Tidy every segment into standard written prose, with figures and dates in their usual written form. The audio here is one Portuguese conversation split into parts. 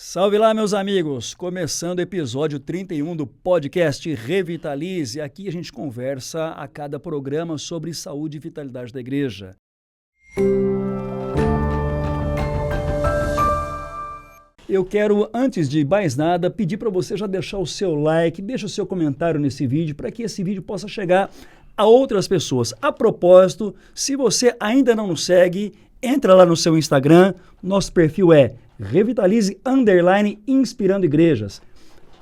Salve lá, meus amigos! Começando o episódio 31 do podcast Revitalize. Aqui a gente conversa a cada programa sobre saúde e vitalidade da igreja. Eu quero, antes de mais nada, pedir para você já deixar o seu like, deixa o seu comentário nesse vídeo, para que esse vídeo possa chegar a outras pessoas. A propósito, se você ainda não nos segue, entra lá no seu Instagram, nosso perfil é Revitalize_Inspirando Igrejas.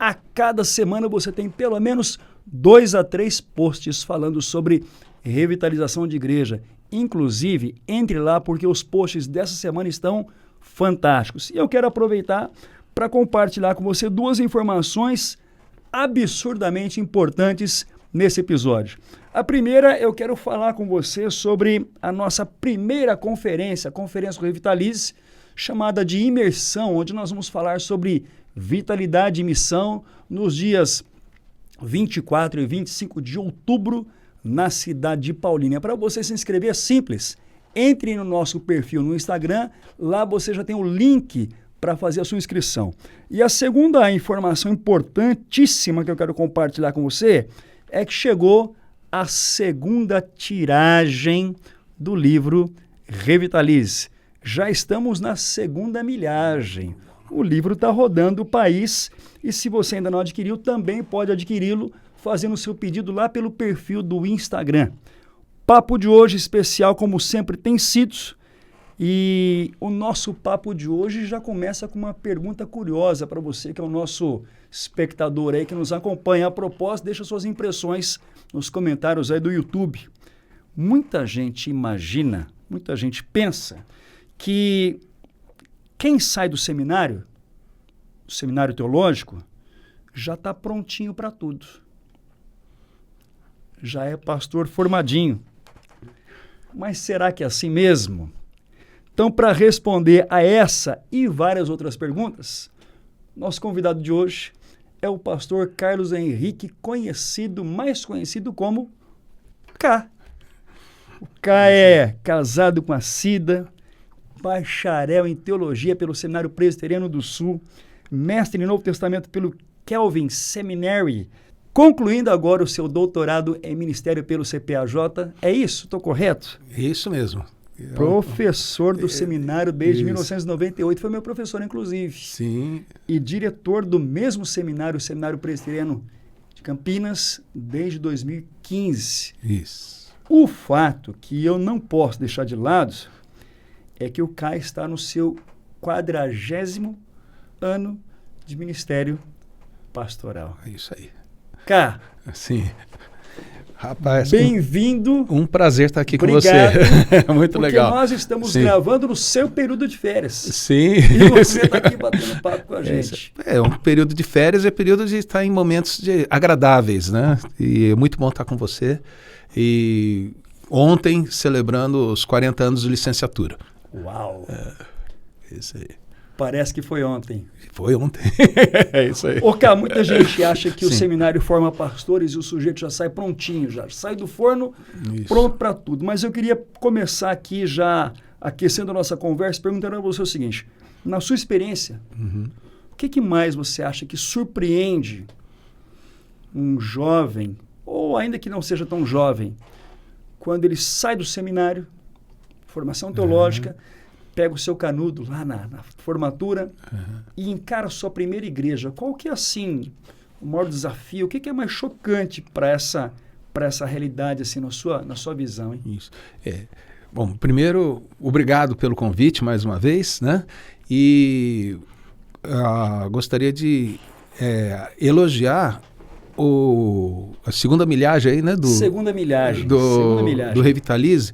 A cada semana você tem pelo menos 2 a 3 posts falando sobre revitalização de igreja. Inclusive, entre lá porque os posts dessa semana estão fantásticos. E eu quero aproveitar para compartilhar com você 2 informações absurdamente importantes nesse episódio. A primeira, eu quero falar com você sobre a nossa primeira conferência, a Conferência do Revitalize, chamada de Imersão, onde nós vamos falar sobre vitalidade e missão nos dias 24 e 25 de outubro na cidade de Paulínia. Para você se inscrever é simples, entre no nosso perfil no Instagram, lá você já tem o link para fazer a sua inscrição. E a segunda informação importantíssima que eu quero compartilhar com você é que chegou a segunda tiragem do livro Revitalize. Já estamos na segunda milhagem. O livro está rodando o país e se você ainda não adquiriu, também pode adquiri-lo fazendo o seu pedido lá pelo perfil do Instagram. Papo de hoje especial, como sempre tem sido, e o nosso papo de hoje já começa com uma pergunta curiosa para você, que é o nosso espectador aí que nos acompanha. A propósito, deixa suas impressões nos comentários aí do YouTube. Muita gente imagina, muita gente pensa que quem sai do seminário teológico, já está prontinho para tudo. Já é pastor formadinho. Mas será que é assim mesmo? Então, para responder a essa e várias outras perguntas, nosso convidado de hoje é o pastor Carlos Henrique, mais conhecido como K. O K é casado com a Cida, bacharel em teologia pelo Seminário Presbiteriano do Sul, mestre em Novo Testamento pelo Calvin Seminary, concluindo agora o seu doutorado em ministério pelo CPAJ. É isso? Estou correto? Isso mesmo. Professor do seminário desde 1998, foi meu professor, inclusive. Sim. E diretor do mesmo seminário, o Seminário Presbiteriano de Campinas, desde 2015. Isso. O fato que eu não posso deixar de lado é que o Kai está no seu 40º ano de ministério pastoral. É isso aí. Cá. Sim. Rapaz, bem-vindo. Um prazer estar aqui Obrigado, com você. Muito porque legal. Nós estamos gravando no seu período de férias. Sim. E você está aqui batendo papo com a gente. É um período de férias, é período de estar em momentos agradáveis, né? E é muito bom estar com você. E ontem, celebrando os 40 anos de licenciatura. Uau! Isso aí. Parece que foi ontem. Foi ontem. É isso aí. Cá, muita gente acha que o seminário forma pastores e o sujeito já sai prontinho, já sai do forno pronto para tudo. Mas eu queria começar aqui já aquecendo a nossa conversa, perguntando a você o seguinte: na sua experiência, o que mais você acha que surpreende um jovem, ou ainda que não seja tão jovem, quando ele sai do seminário, formação teológica, pega o seu canudo lá na formatura e encara a sua primeira igreja? Qual que é, assim, o maior desafio? O que é mais chocante para essa realidade, assim, na sua visão, hein? Isso. Bom, primeiro, obrigado pelo convite mais uma vez, né? E gostaria de elogiar a segunda milhagem aí, né? Segunda milhagem. Do Revitalize,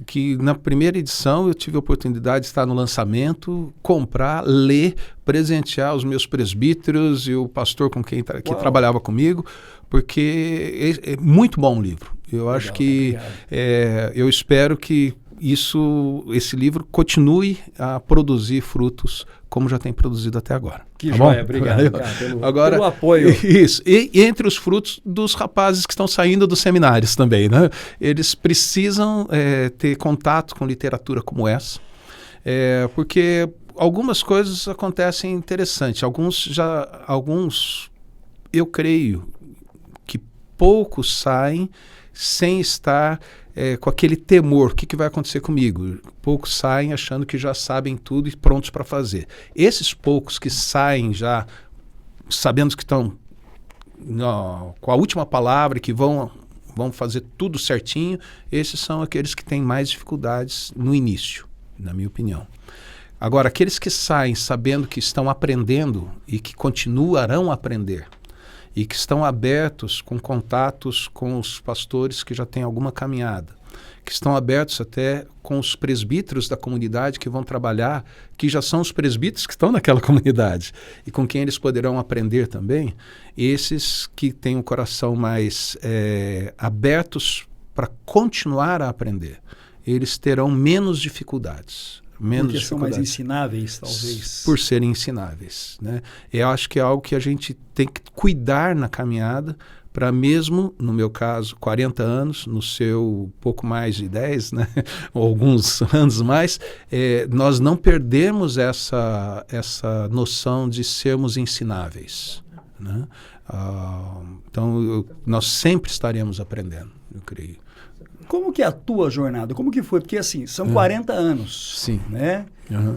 que na primeira edição eu tive a oportunidade de estar no lançamento, comprar, ler, presentear os meus presbíteros e o pastor com quem que trabalhava comigo, porque é muito bom o livro. Eu acho que eu espero que esse livro continue a produzir frutos como já tem produzido até agora. Que joia, obrigado, cara, pelo apoio. Isso, e entre os frutos dos rapazes que estão saindo dos seminários também, né? Eles precisam ter contato com literatura como essa, porque algumas coisas acontecem interessantes. Alguns, eu creio que poucos saem sem estar com aquele temor. O que vai acontecer comigo? Poucos saem achando que já sabem tudo e prontos para fazer. Esses poucos que saem já sabendo que estão com a última palavra, que vão fazer tudo certinho, esses são aqueles que têm mais dificuldades no início, na minha opinião. Agora, aqueles que saem sabendo que estão aprendendo e que continuarão a aprender e que estão abertos com contatos com os pastores que já têm alguma caminhada, que estão abertos até com os presbíteros da comunidade que vão trabalhar, que já são os presbíteros que estão naquela comunidade e com quem eles poderão aprender também, esses que têm o coração mais abertos para continuar a aprender, eles terão menos dificuldades. Porque são mais ensináveis, talvez. Por serem ensináveis, né? Eu acho que é algo que a gente tem que cuidar na caminhada para mesmo, no meu caso, 40 anos, no seu pouco mais de 10, né? Ou alguns anos mais, nós não perdemos essa noção de sermos ensináveis, né? Então, nós sempre estaremos aprendendo, eu creio. Como que é a tua jornada? Como que foi? Porque, assim, são 40 anos. Sim. Né? Uhum.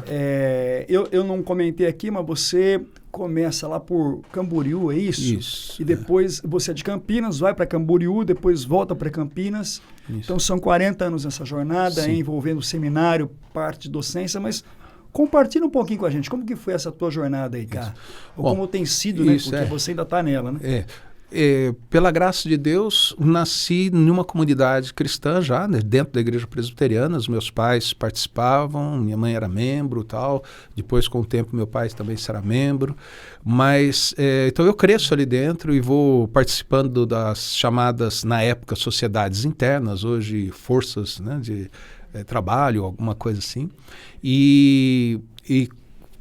Eu não comentei aqui, mas você começa lá por Camboriú, é isso? Isso. E depois você é de Campinas, vai para Camboriú, depois volta para Campinas. Isso. Então, são 40 anos nessa jornada, envolvendo seminário, parte de docência, mas compartilha um pouquinho com a gente. Como que foi essa tua jornada aí, cara? Ou como tem sido, né? Porque você ainda está nela, né? Pela graça de Deus, nasci numa comunidade cristã já, né, dentro da igreja presbiteriana. Os meus pais participavam, minha mãe era membro, tal. Depois, com o tempo, meu pai também será membro. Mas então eu cresço ali dentro e vou participando das chamadas, na época, sociedades internas, hoje forças, né, de trabalho, alguma coisa assim. E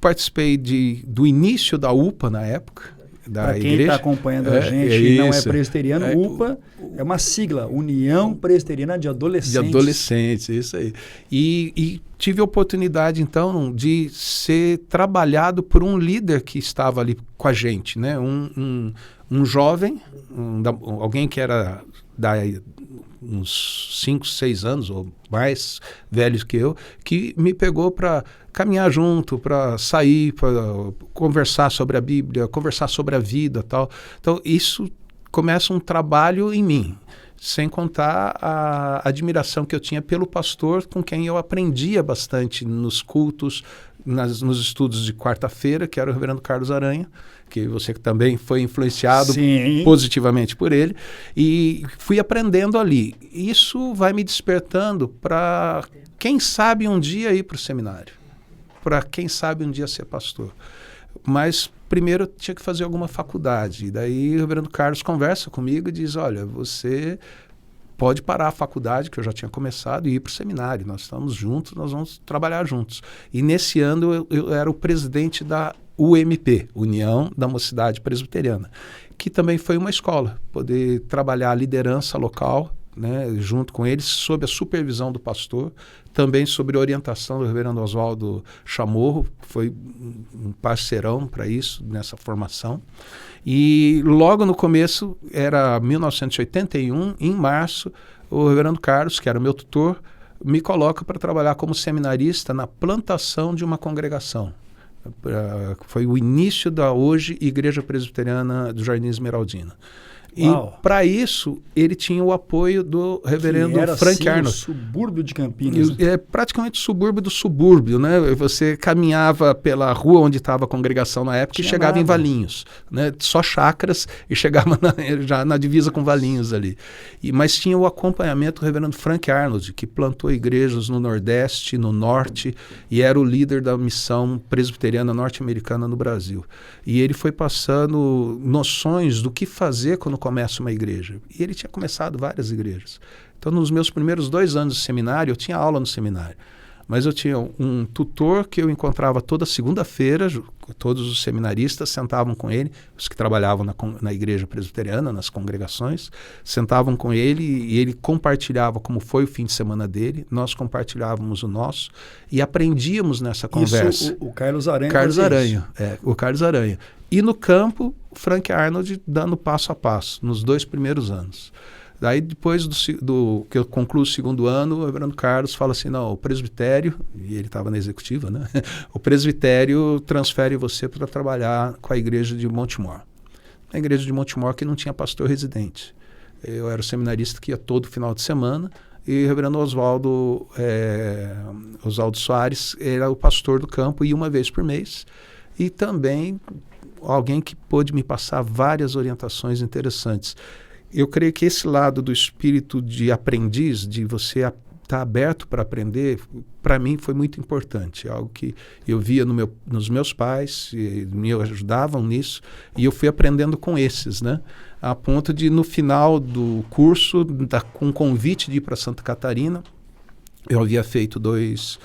participei do início da UPA na época. Para quem está acompanhando a gente e não é presbiteriano, UPA é uma sigla, União Presbiteriana de Adolescentes. De Adolescentes, isso aí. E tive a oportunidade, então, de ser trabalhado por um líder que estava ali com a gente, né? Um jovem, alguém que era uns 5, 6 anos ou mais velhos que eu, que me pegou para caminhar junto, para sair, para conversar sobre a Bíblia, conversar sobre a vida, tal. Então, isso começa um trabalho em mim, sem contar a admiração que eu tinha pelo pastor com quem eu aprendia bastante nos cultos, nos estudos de quarta-feira, que era o reverendo Carlos Aranha, que você também foi influenciado positivamente por ele, e fui aprendendo ali. Isso vai me despertando para, quem sabe, um dia ir para o seminário, para quem sabe um dia ser pastor. Mas primeiro eu tinha que fazer alguma faculdade. E daí o reverendo Carlos conversa comigo e diz, olha, você pode parar a faculdade, que eu já tinha começado, e ir para o seminário. Nós estamos juntos, nós vamos trabalhar juntos. E nesse ano eu era o presidente da UMP, União da Mocidade Presbiteriana, que também foi uma escola, poder trabalhar a liderança local, né, junto com eles, sob a supervisão do pastor, também sob a orientação do reverendo Oswaldo Chamorro, que foi um parceirão para isso, nessa formação. E logo no começo, era 1981, em março, o reverendo Carlos, que era o meu tutor, me coloca para trabalhar como seminarista na plantação de uma congregação. Foi o início da hoje Igreja Presbiteriana do Jardim Esmeraldina. E para isso, ele tinha o apoio do reverendo Frank Arnold. O subúrbio de Campinas. É praticamente subúrbio do subúrbio, né? Você caminhava pela rua onde estava a congregação na época e chegava em Valinhos, né? Só chácaras e chegava já na divisa com Valinhos ali. Mas tinha o acompanhamento do reverendo Frank Arnold, que plantou igrejas no Nordeste, no Norte, e era o líder da missão presbiteriana norte-americana no Brasil. E ele foi passando noções do que fazer quando começa uma igreja. E ele tinha começado várias igrejas. Então, nos meus primeiros 2 anos de seminário, eu tinha aula no seminário. mas eu tinha um tutor que eu encontrava toda segunda-feira, todos os seminaristas sentavam com ele, os que trabalhavam na igreja presbiteriana, nas congregações, sentavam com ele e ele compartilhava como foi o fim de semana dele, nós compartilhávamos o nosso e aprendíamos nessa conversa. Isso, o Carlos Aranha. O Carlos Aranha. E no campo, o Frank Arnold dando passo a passo, nos 2 primeiros anos. Daí, depois do que eu concluo o 2º ano, o reverendo Carlos fala assim, não, o presbitério, e ele estava na executiva, né? O presbitério transfere você para trabalhar com a igreja de Montemor. A igreja de Montemor que não tinha pastor residente. Eu era o seminarista que ia todo final de semana, e o reverendo Oswaldo Soares era o pastor do campo, ia uma vez por mês, e também alguém que pôde me passar várias orientações interessantes. Eu creio que esse lado do espírito de aprendiz, de você estar aberto para aprender, para mim foi muito importante. Algo que eu via nos meus pais, e me ajudavam nisso, e eu fui aprendendo com esses, né? A ponto de, no final do curso, com convite de ir para Santa Catarina, eu havia feito duas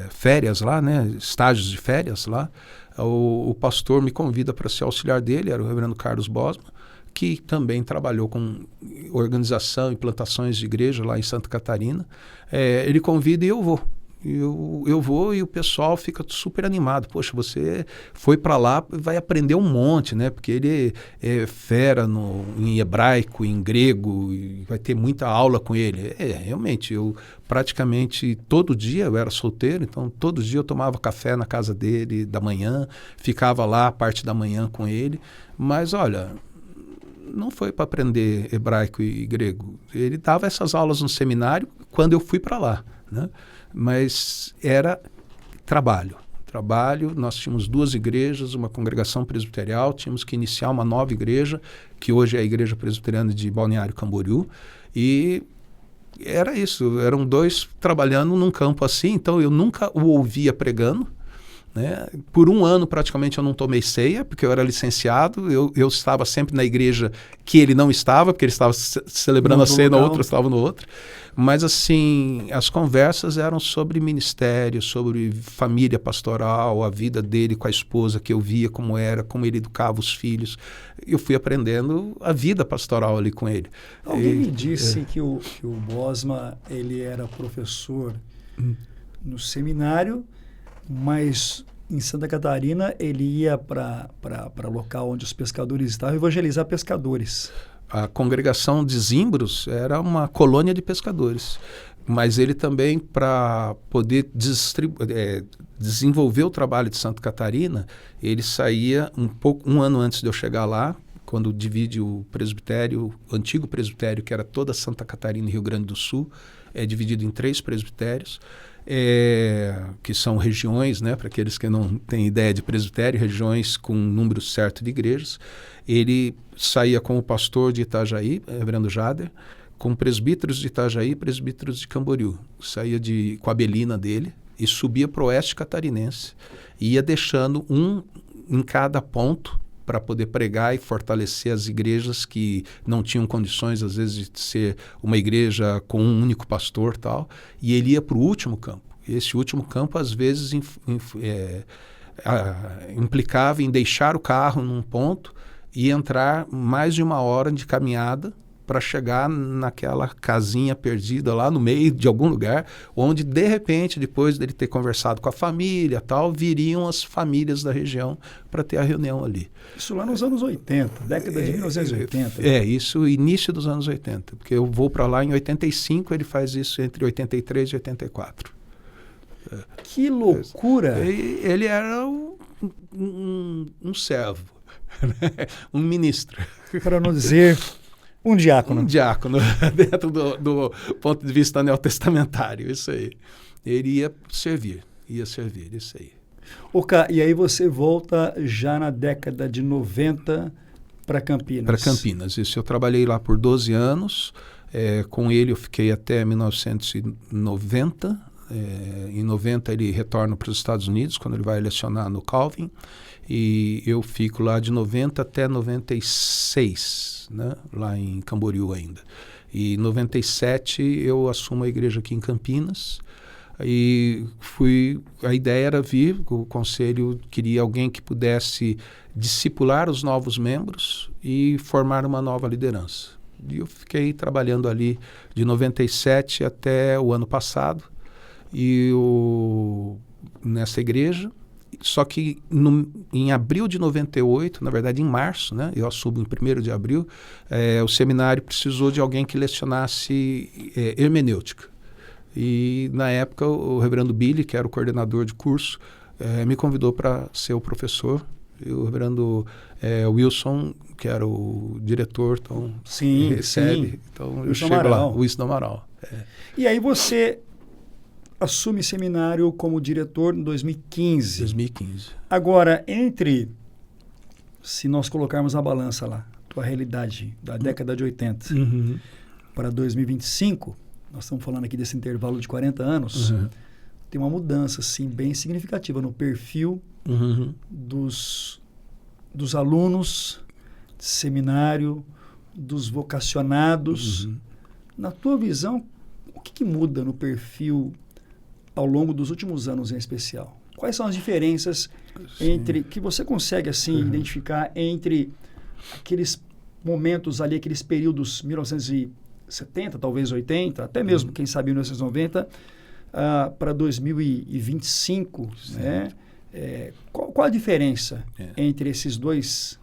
férias lá, né? Estágios de férias lá. O pastor me convida para ser auxiliar dele, era o reverendo Carlos Bosma, que também trabalhou com organização e plantações de igreja lá em Santa Catarina. Ele convida e eu vou. Eu vou e o pessoal fica super animado. Poxa, você foi para lá e vai aprender um monte, né? Porque ele é fera em hebraico, em grego, e vai ter muita aula com ele. Realmente, eu praticamente todo dia, eu era solteiro, então todo dia eu tomava café na casa dele da manhã, ficava lá a parte da manhã com ele. Mas, olha, não foi para aprender hebraico e grego. Ele dava essas aulas no seminário quando eu fui para lá, né? Mas era trabalho. Nós tínhamos 2 igrejas, uma congregação presbiterial, tínhamos que iniciar uma nova igreja, que hoje é a Igreja Presbiteriana de Balneário Camboriú, e era isso, eram 2 trabalhando num campo assim, então eu nunca o ouvia pregando, né? Por 1 ano praticamente eu não tomei ceia, porque eu era licenciado, eu estava sempre na igreja que ele não estava, porque ele estava celebrando a ceia na outra, eu estava no outro. Mas assim, as conversas eram sobre ministério, sobre família pastoral, a vida dele com a esposa, que eu via como era, como ele educava os filhos. Eu fui aprendendo a vida pastoral ali com ele. Alguém me disse que o Bosma, ele era professor no seminário, mas em Santa Catarina ele ia para local onde os pescadores estavam evangelizar pescadores. A congregação de Zimbros era uma colônia de pescadores, mas ele também, para poder desenvolver o trabalho de Santa Catarina, ele saía um ano antes de eu chegar lá, quando divide o presbitério, o antigo presbitério, que era toda Santa Catarina e Rio Grande do Sul, é dividido em 3 presbitérios, que são regiões, né, para aqueles que não têm ideia de presbitério, regiões com um número certo de igrejas. Ele saía com o pastor de Itajaí, reverendo Jader, com presbíteros de Itajaí, presbíteros de Camboriú. Saía com a belina dele e subia para o oeste catarinense. E ia deixando um em cada ponto para poder pregar e fortalecer as igrejas que não tinham condições, às vezes, de ser uma igreja com um único pastor e tal. E ele ia para o último campo. Esse último campo, às vezes, implicava em deixar o carro num ponto e entrar mais de 1 hora de caminhada para chegar naquela casinha perdida lá no meio de algum lugar, onde, de repente, depois dele ter conversado com a família tal, viriam as famílias da região para ter a reunião ali. Isso lá nos anos 80, década de 1980. Isso, início dos anos 80, porque eu vou para lá em 85, ele faz isso entre 83 e 84. Que loucura! Ele era um servo, um ministro. Para não dizer um diácono. Um diácono, dentro do ponto de vista neotestamentário, isso aí. Ele ia servir, isso aí. E aí você volta já na década de 90 para Campinas. Para Campinas, isso. Eu trabalhei lá por 12 anos, com ele eu fiquei até 1990. Em 90 ele retorna para os Estados Unidos, quando ele vai lecionar no Calvin, e eu fico lá de 90 até 96, né, lá em Camboriú ainda. E em 97 eu assumo a igreja aqui em Campinas. A ideia era vir, o conselho queria alguém que pudesse discipular os novos membros e formar uma nova liderança. E eu fiquei trabalhando ali de 97 até o ano passado nessa igreja. Só que em abril de 98, na verdade em março, né, eu assumo em 1º de abril, o seminário precisou de alguém que lecionasse hermenêutica. E na época o reverendo Billy, que era o coordenador de curso, me convidou para ser o professor. E o reverendo Wilson, que era o diretor, então recebe. Sim. Então eu chego lá, o Wilson do Amaral. E aí você assume seminário como diretor em 2015. 2015. Agora, se nós colocarmos na balança lá, tua realidade da década de 80 para 2025, nós estamos falando aqui desse intervalo de 40 anos, tem uma mudança assim, bem significativa no perfil dos alunos de seminário, dos vocacionados. Na tua visão, o que muda no perfil ao longo dos últimos anos em especial? Quais são as diferenças que você consegue assim identificar entre aqueles momentos ali, aqueles períodos 1970, talvez 80, até mesmo, quem sabe, 1990, para 2025, né? Qual a diferença entre esses dois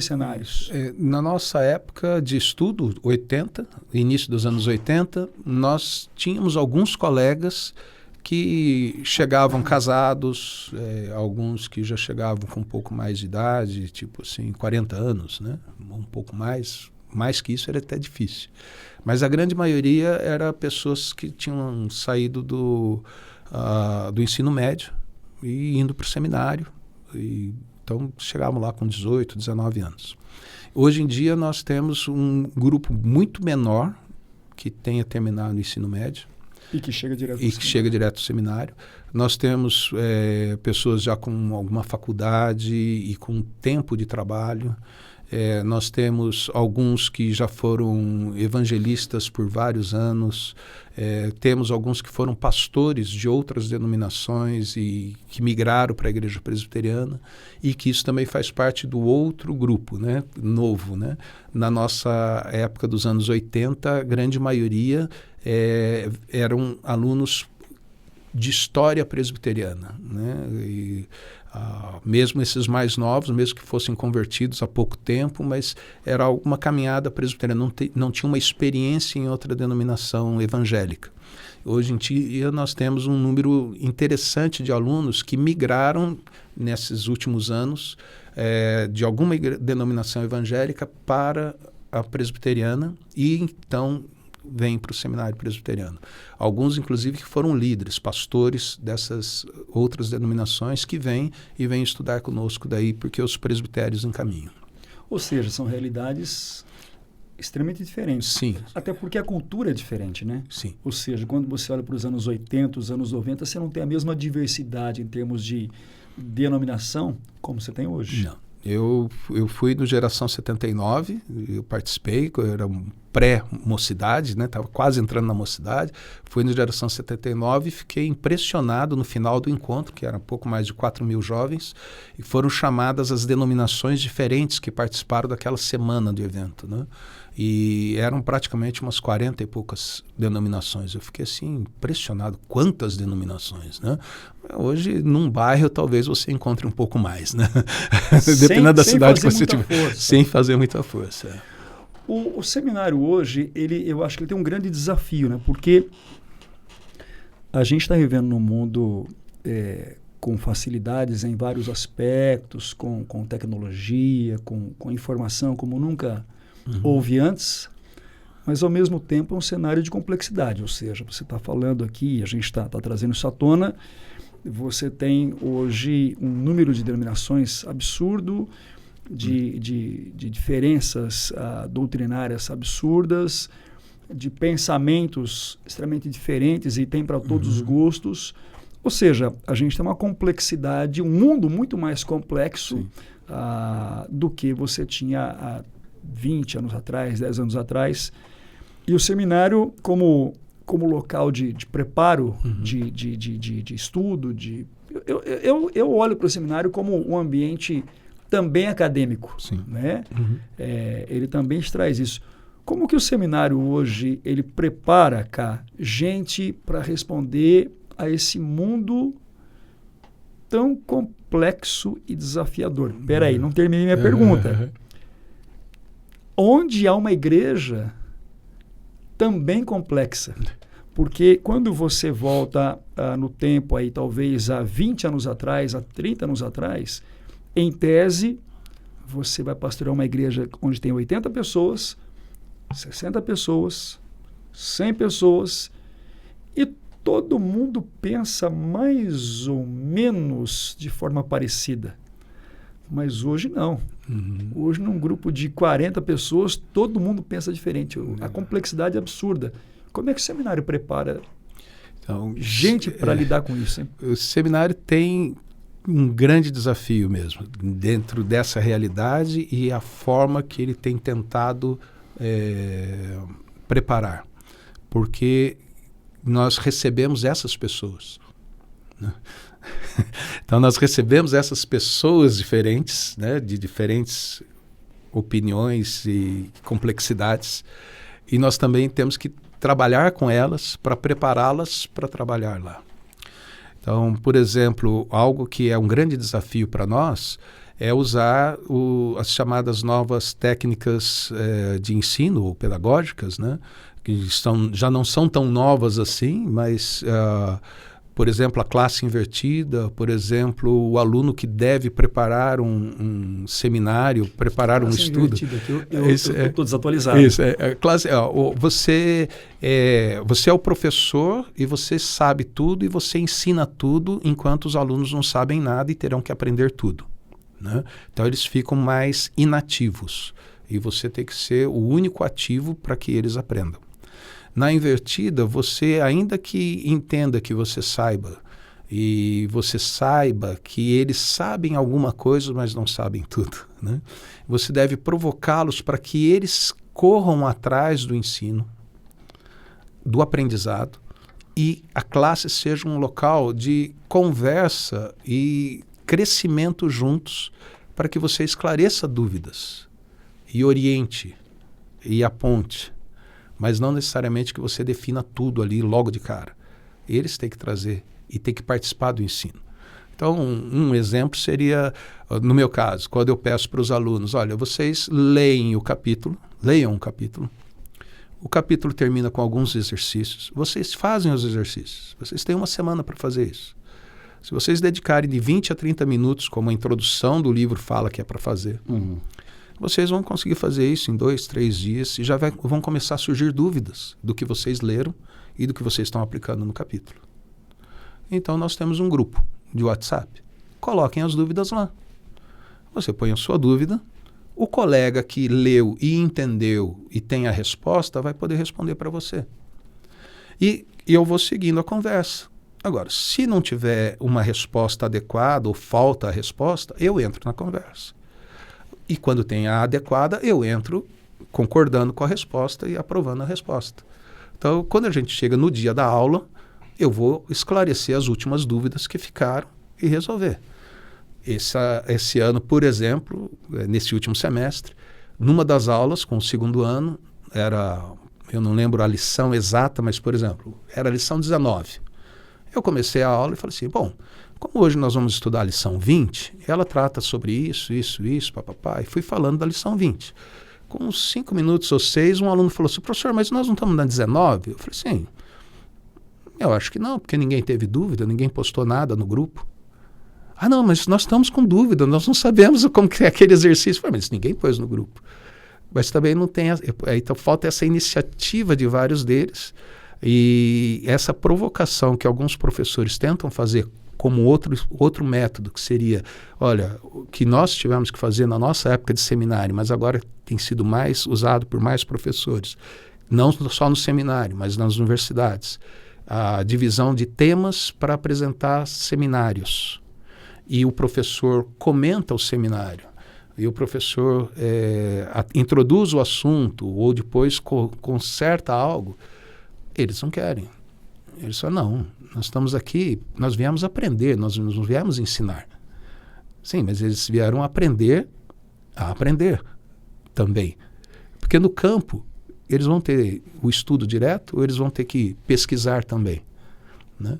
cenários? Na nossa época de estudo, 80, início dos anos 80, nós tínhamos alguns colegas que chegavam casados, alguns que já chegavam com um pouco mais de idade, tipo assim, 40 anos, né? Um pouco mais que isso era até difícil. Mas a grande maioria era pessoas que tinham saído do ensino médio e indo para o seminário. Então chegavam lá com 18, 19 anos. Hoje em dia nós temos um grupo muito menor que tenha terminado o ensino médio. E que chega direto ao seminário. Nós temos pessoas já com alguma faculdade e com tempo de trabalho. Nós temos alguns que já foram evangelistas por vários anos. Temos alguns que foram pastores de outras denominações e que migraram para a igreja presbiteriana, e que isso também faz parte do outro grupo, né, novo, né? Na nossa época dos anos 80, a grande maioria eram alunos de história presbiteriana, né? Mesmo esses mais novos, mesmo que fossem convertidos há pouco tempo, mas era uma caminhada presbiteriana, não tinha uma experiência em outra denominação evangélica. Hoje em dia nós temos um número interessante de alunos que migraram nesses últimos anos de alguma denominação evangélica para a presbiteriana e então vêm para o seminário presbiteriano. Alguns, inclusive, que foram líderes, pastores dessas outras denominações que vêm estudar conosco daí, porque os presbitérios encaminham. Ou seja, são realidades extremamente diferentes. Sim. Até porque a cultura é diferente, né? Sim. Ou seja, quando você olha para os anos 80, os anos 90, você não tem a mesma diversidade em termos de denominação como você tem hoje. Não. Eu fui no Geração 79, eu participei, eu era pré-mocidade, né? Estava quase entrando na mocidade. Fui no Geração 79 e fiquei impressionado no final do encontro, que era pouco mais de 4.000 jovens, e foram chamadas as denominações diferentes que participaram daquela semana do evento, né? E eram praticamente umas 40 e poucas denominações. Eu fiquei assim impressionado, quantas denominações, né? Hoje, num bairro, talvez você encontre um pouco mais, né? Dependendo da cidade que você tiver. Sem fazer muita força. O seminário hoje, eu acho que ele tem um grande desafio, né? Porque a gente está vivendo num mundo com facilidades em vários aspectos, com tecnologia, com informação como nunca houve antes, mas ao mesmo tempo é um cenário de complexidade. Ou seja, você está falando aqui, a gente está trazendo isso à tona, você tem hoje um número de denominações absurdo, de diferenças doutrinárias absurdas, de pensamentos extremamente diferentes e tem para todos os gostos. Ou seja, a gente tem uma complexidade, um mundo muito mais complexo do que você tinha há 20 anos atrás, 10 anos atrás. E o seminário como local de preparo, de estudo, eu olho para o seminário como um ambiente também acadêmico. Sim. Né? Ele também traz isso. Como que o seminário hoje ele prepara, cá, gente para responder a esse mundo tão complexo e desafiador? Peraí, não terminei minha pergunta. Onde há uma igreja também complexa? Porque quando você volta no tempo, aí, talvez há 20 anos atrás, há 30 anos atrás, em tese, você vai pastorear uma igreja onde tem 80 pessoas, 60 pessoas, 100 pessoas, e todo mundo pensa mais ou menos de forma parecida. Mas hoje não. Hoje, num grupo de 40 pessoas, todo mundo pensa diferente. A complexidade é absurda. Como é que o seminário prepara gente para lidar com isso? Hein? O seminário tem um grande desafio mesmo, dentro dessa realidade e a forma que ele tem tentado preparar. Porque nós recebemos essas pessoas. Né? Então, nós recebemos essas pessoas diferentes, né, de diferentes opiniões e complexidades, e nós também temos que trabalhar com elas para prepará-las para trabalhar lá. Então, por exemplo, algo que é um grande desafio para nós é usar as chamadas novas técnicas de ensino ou pedagógicas, né, que já não são tão novas assim, mas... por exemplo, a classe invertida, por exemplo, o aluno que deve preparar um seminário, preparar um estudo. Eu estou desatualizado. Isso, você é o professor e você sabe tudo e você ensina tudo, enquanto os alunos não sabem nada e terão que aprender tudo. Né? Então, eles ficam mais inativos e você tem que ser o único ativo para que eles aprendam. Na invertida, você, ainda que entenda que você saiba, e você saiba que eles sabem alguma coisa, mas não sabem tudo, né? Você deve provocá-los para que eles corram atrás do ensino, do aprendizado, e a classe seja um local de conversa e crescimento juntos, para que você esclareça dúvidas, e oriente, e aponte. Mas não necessariamente que você defina tudo ali logo de cara. Eles têm que trazer e têm que participar do ensino. Então, um exemplo seria, no meu caso, quando eu peço para os alunos, olha, vocês leiam um capítulo. O capítulo termina com alguns exercícios. Vocês fazem os exercícios. Vocês têm uma semana para fazer isso. Se vocês dedicarem de 20 a 30 minutos, como a introdução do livro fala que é para fazer, vocês vão conseguir fazer isso em 2, 3 dias e já vão começar a surgir dúvidas do que vocês leram e do que vocês estão aplicando no capítulo. Então, nós temos um grupo de WhatsApp. Coloquem as dúvidas lá. Você põe a sua dúvida, o colega que leu e entendeu e tem a resposta vai poder responder para você. E eu vou seguindo a conversa. Agora, se não tiver uma resposta adequada ou falta a resposta, eu entro na conversa. E quando tem a adequada, eu entro concordando com a resposta e aprovando a resposta. Então, quando a gente chega no dia da aula, eu vou esclarecer as últimas dúvidas que ficaram e resolver. Esse ano, por exemplo, nesse último semestre, numa das aulas, com o segundo ano, eu não lembro a lição exata, mas, por exemplo, era a lição 19. Eu comecei a aula e falei assim, bom, como hoje nós vamos estudar a lição 20, ela trata sobre isso, papapá, e fui falando da lição 20. Com uns 5 minutos ou 6, um aluno falou assim, professor, mas nós não estamos na 19? Eu falei assim, eu acho que não, porque ninguém teve dúvida, ninguém postou nada no grupo. Ah, não, mas nós estamos com dúvida, nós não sabemos como que é aquele exercício. Eu falei, mas ninguém pôs no grupo. Mas também não tem, então falta essa iniciativa de vários deles e essa provocação que alguns professores tentam fazer como outro método, que seria, olha, o que nós tivemos que fazer na nossa época de seminário, mas agora tem sido mais usado por mais professores, não só no seminário, mas nas universidades, a divisão de temas para apresentar seminários. E o professor comenta o seminário. e o professor introduz o assunto ou depois conserta algo, eles não querem. Eles falam, não, nós estamos aqui, nós viemos aprender, nós não viemos ensinar. Sim, mas eles vieram aprender a aprender também. Porque no campo, eles vão ter o estudo direto ou eles vão ter que pesquisar também, né?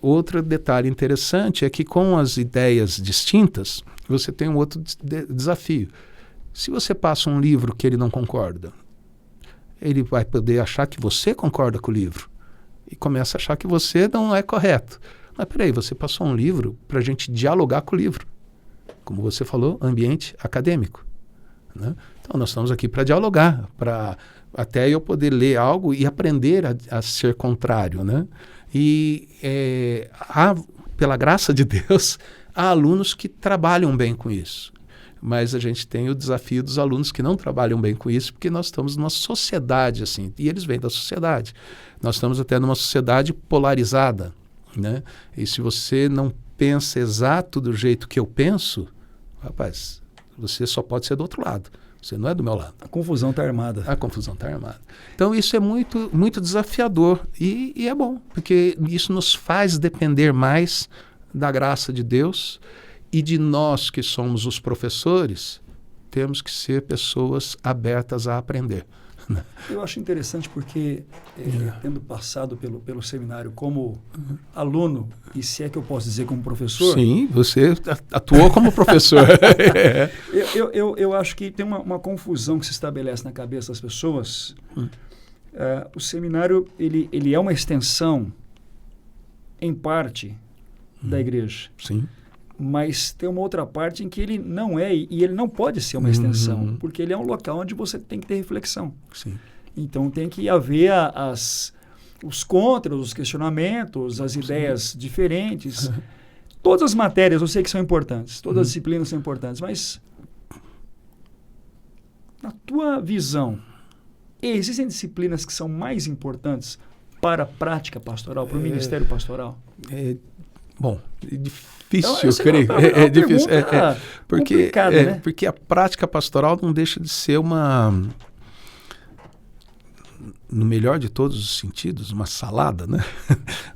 Outro detalhe interessante é que com as ideias distintas, você tem um outro desafio. Se você passa um livro que ele não concorda, ele vai poder achar que você concorda com o livro e começa a achar que você não é correto. Mas peraí, você passou um livro para a gente dialogar com o livro. Como você falou, ambiente acadêmico, né? Então, nós estamos aqui para dialogar, para até eu poder ler algo e aprender a ser contrário, né? E pela graça de Deus, há alunos que trabalham bem com isso. Mas a gente tem o desafio dos alunos que não trabalham bem com isso, porque nós estamos numa sociedade assim, e eles vêm da sociedade. Nós estamos até numa sociedade polarizada, né? E se você não pensa exato do jeito que eu penso, rapaz, você só pode ser do outro lado. Você não é do meu lado. A confusão está armada. A confusão está armada. Então, isso é muito, muito desafiador e é bom, porque isso nos faz depender mais da graça de Deus e de nós que somos os professores, temos que ser pessoas abertas a aprender. Eu acho interessante porque, tendo passado pelo seminário como aluno, e se é que eu posso dizer como professor... Sim, você atuou como professor. eu acho que tem uma confusão que se estabelece na cabeça das pessoas. O seminário ele é uma extensão, em parte, da igreja. Sim. Mas tem uma outra parte em que ele não é, e ele não pode ser uma extensão, porque ele é um local onde você tem que ter reflexão. Sim. Então tem que haver os contras, os questionamentos, as ideias diferentes. Todas as matérias eu sei que são importantes, todas as disciplinas são importantes, mas na tua visão, existem disciplinas que são mais importantes para a prática pastoral, para o ministério pastoral? Bom, é difícil, eu creio. É difícil. Né? Porque a prática pastoral não deixa de ser no melhor de todos os sentidos, uma salada, né?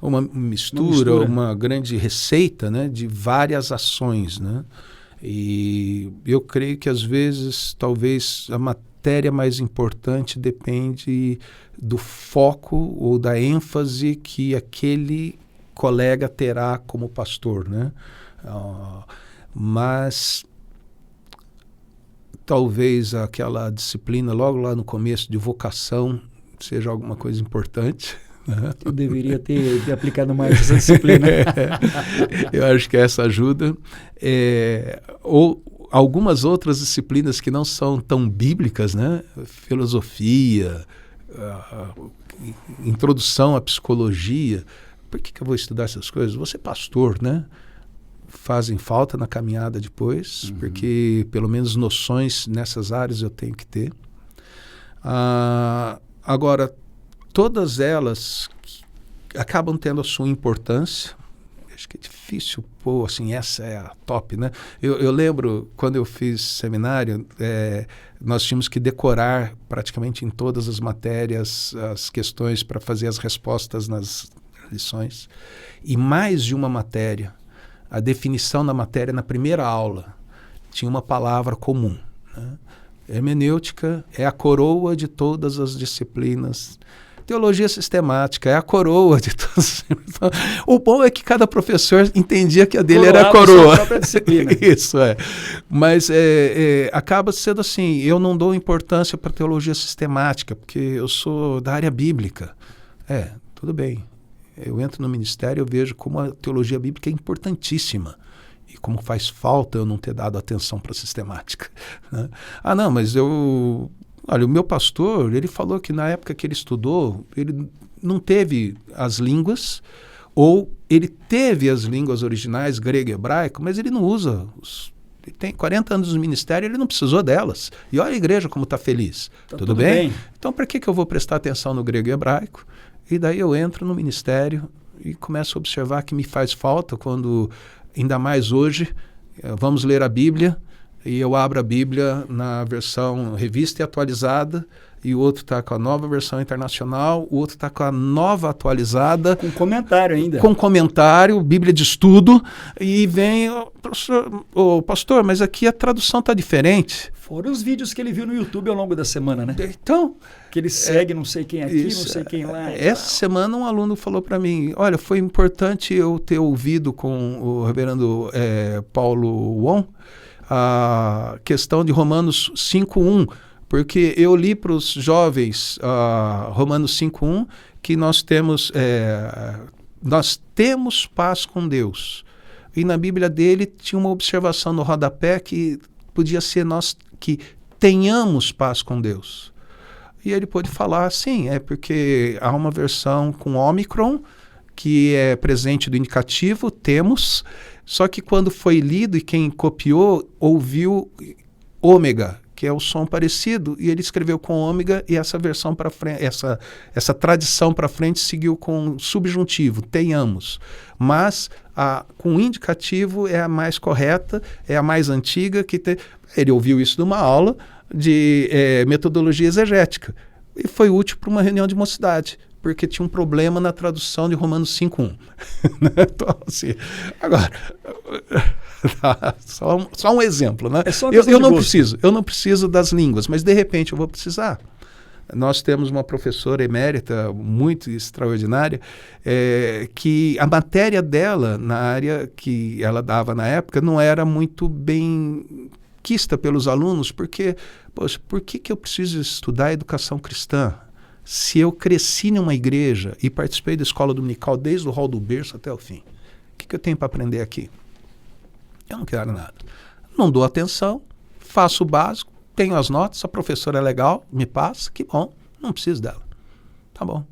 uma mistura, uma grande receita, né? De várias ações, né? E eu creio que às vezes, talvez, a matéria mais importante depende do foco ou da ênfase que aquele colega terá como pastor, né? Mas talvez aquela disciplina logo lá no começo de vocação seja alguma coisa importante. Né? Eu deveria ter aplicado mais essa disciplina. Eu acho que essa ajuda. Ou algumas outras disciplinas que não são tão bíblicas, né? Filosofia, introdução à psicologia. Por que eu vou estudar essas coisas? Você é pastor, né? Fazem falta na caminhada depois, porque pelo menos noções nessas áreas eu tenho que ter. Agora, todas elas acabam tendo a sua importância. Acho que é difícil pôr, assim, essa é a top, né? Eu lembro, quando eu fiz seminário, nós tínhamos que decorar praticamente em todas as matérias as questões para fazer as respostas nas lições. E mais de uma matéria, a definição da matéria na primeira aula tinha uma palavra comum, né? Hermenêutica é a coroa de todas as disciplinas. Teologia sistemática é a coroa de todas. O bom é que cada professor entendia que a dele era a coroa. A própria disciplina. Isso é. Mas acaba sendo assim, eu não dou importância para teologia sistemática, porque eu sou da área bíblica. Tudo bem. Eu entro no ministério, eu vejo como a teologia bíblica é importantíssima. E como faz falta eu não ter dado atenção para a sistemática. Né? Não, mas olha, o meu pastor, ele falou que na época que ele estudou, ele não teve as línguas, ou ele teve as línguas originais, grego e hebraico, mas ele não usa. Ele tem 40 anos no ministério, ele não precisou delas. E olha a igreja como está feliz. Tudo bem? Então, para que eu vou prestar atenção no grego e hebraico? E daí eu entro no ministério e começo a observar que me faz falta quando, ainda mais hoje, vamos ler a Bíblia e eu abro a Bíblia na versão revista e atualizada, e o outro está com a nova versão internacional, o outro está com a nova atualizada. Com comentário ainda. Com comentário, Bíblia de estudo, e vem, pastor, mas aqui a tradução está diferente. Foram os vídeos que ele viu no YouTube ao longo da semana, né? Então... Que ele segue não sei quem aqui, isso, não sei quem lá. Essa semana um aluno falou para mim, olha, foi importante eu ter ouvido com o reverendo Paulo Won a questão de Romanos 5:1, porque eu li para os jovens Romanos 5:1 que nós temos paz com Deus. E na Bíblia dele tinha uma observação no rodapé que podia ser nós que tenhamos paz com Deus. E ele pôde falar, sim, é porque há uma versão com Ômicron, que é presente do indicativo, temos, só que quando foi lido e quem copiou, ouviu ômega, que é o som parecido, e ele escreveu com ômega, e essa versão para frente, essa tradição para frente seguiu com subjuntivo, tenhamos. Mas com indicativo é a mais correta, é a mais antiga, ele ouviu isso numa aula de metodologia exegética, e foi útil para uma reunião de mocidade, porque tinha um problema na tradução de Romanos 5:1. Então, assim, agora, só um exemplo, né? Eu não preciso das línguas, mas de repente eu vou precisar. Nós temos uma professora emérita muito extraordinária, que a matéria dela, na área que ela dava na época, não era muito bem quista pelos alunos, porque, poxa, por que eu preciso estudar educação cristã? Se eu cresci numa igreja e participei da escola dominical desde o hall do berço até o fim, o que eu tenho para aprender aqui? Eu não quero nada. Não dou atenção, faço o básico, tenho as notas, a professora é legal, me passa, que bom, não preciso dela. Tá bom.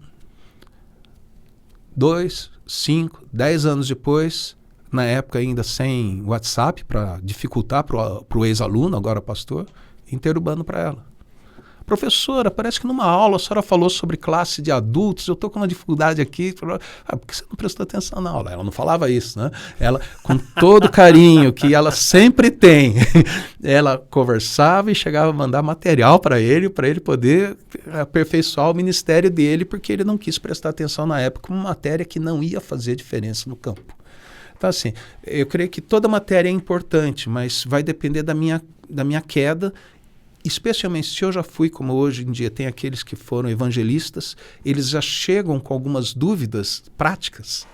2, 5, 10 anos depois, na época ainda sem WhatsApp, para dificultar para o ex-aluno, agora pastor, interubando para ela. Professora, parece que numa aula a senhora falou sobre classe de adultos, eu estou com uma dificuldade aqui. Por que você não prestou atenção na aula? Ela não falava isso, né? Ela, com todo o carinho que ela sempre tem, ela conversava e chegava a mandar material para ele poder aperfeiçoar o ministério dele, porque ele não quis prestar atenção na época uma matéria que não ia fazer diferença no campo. Então, assim, eu creio que toda matéria é importante, mas vai depender da minha queda. Especialmente se eu já fui, como hoje em dia tem aqueles que foram evangelistas, eles já chegam com algumas dúvidas práticas.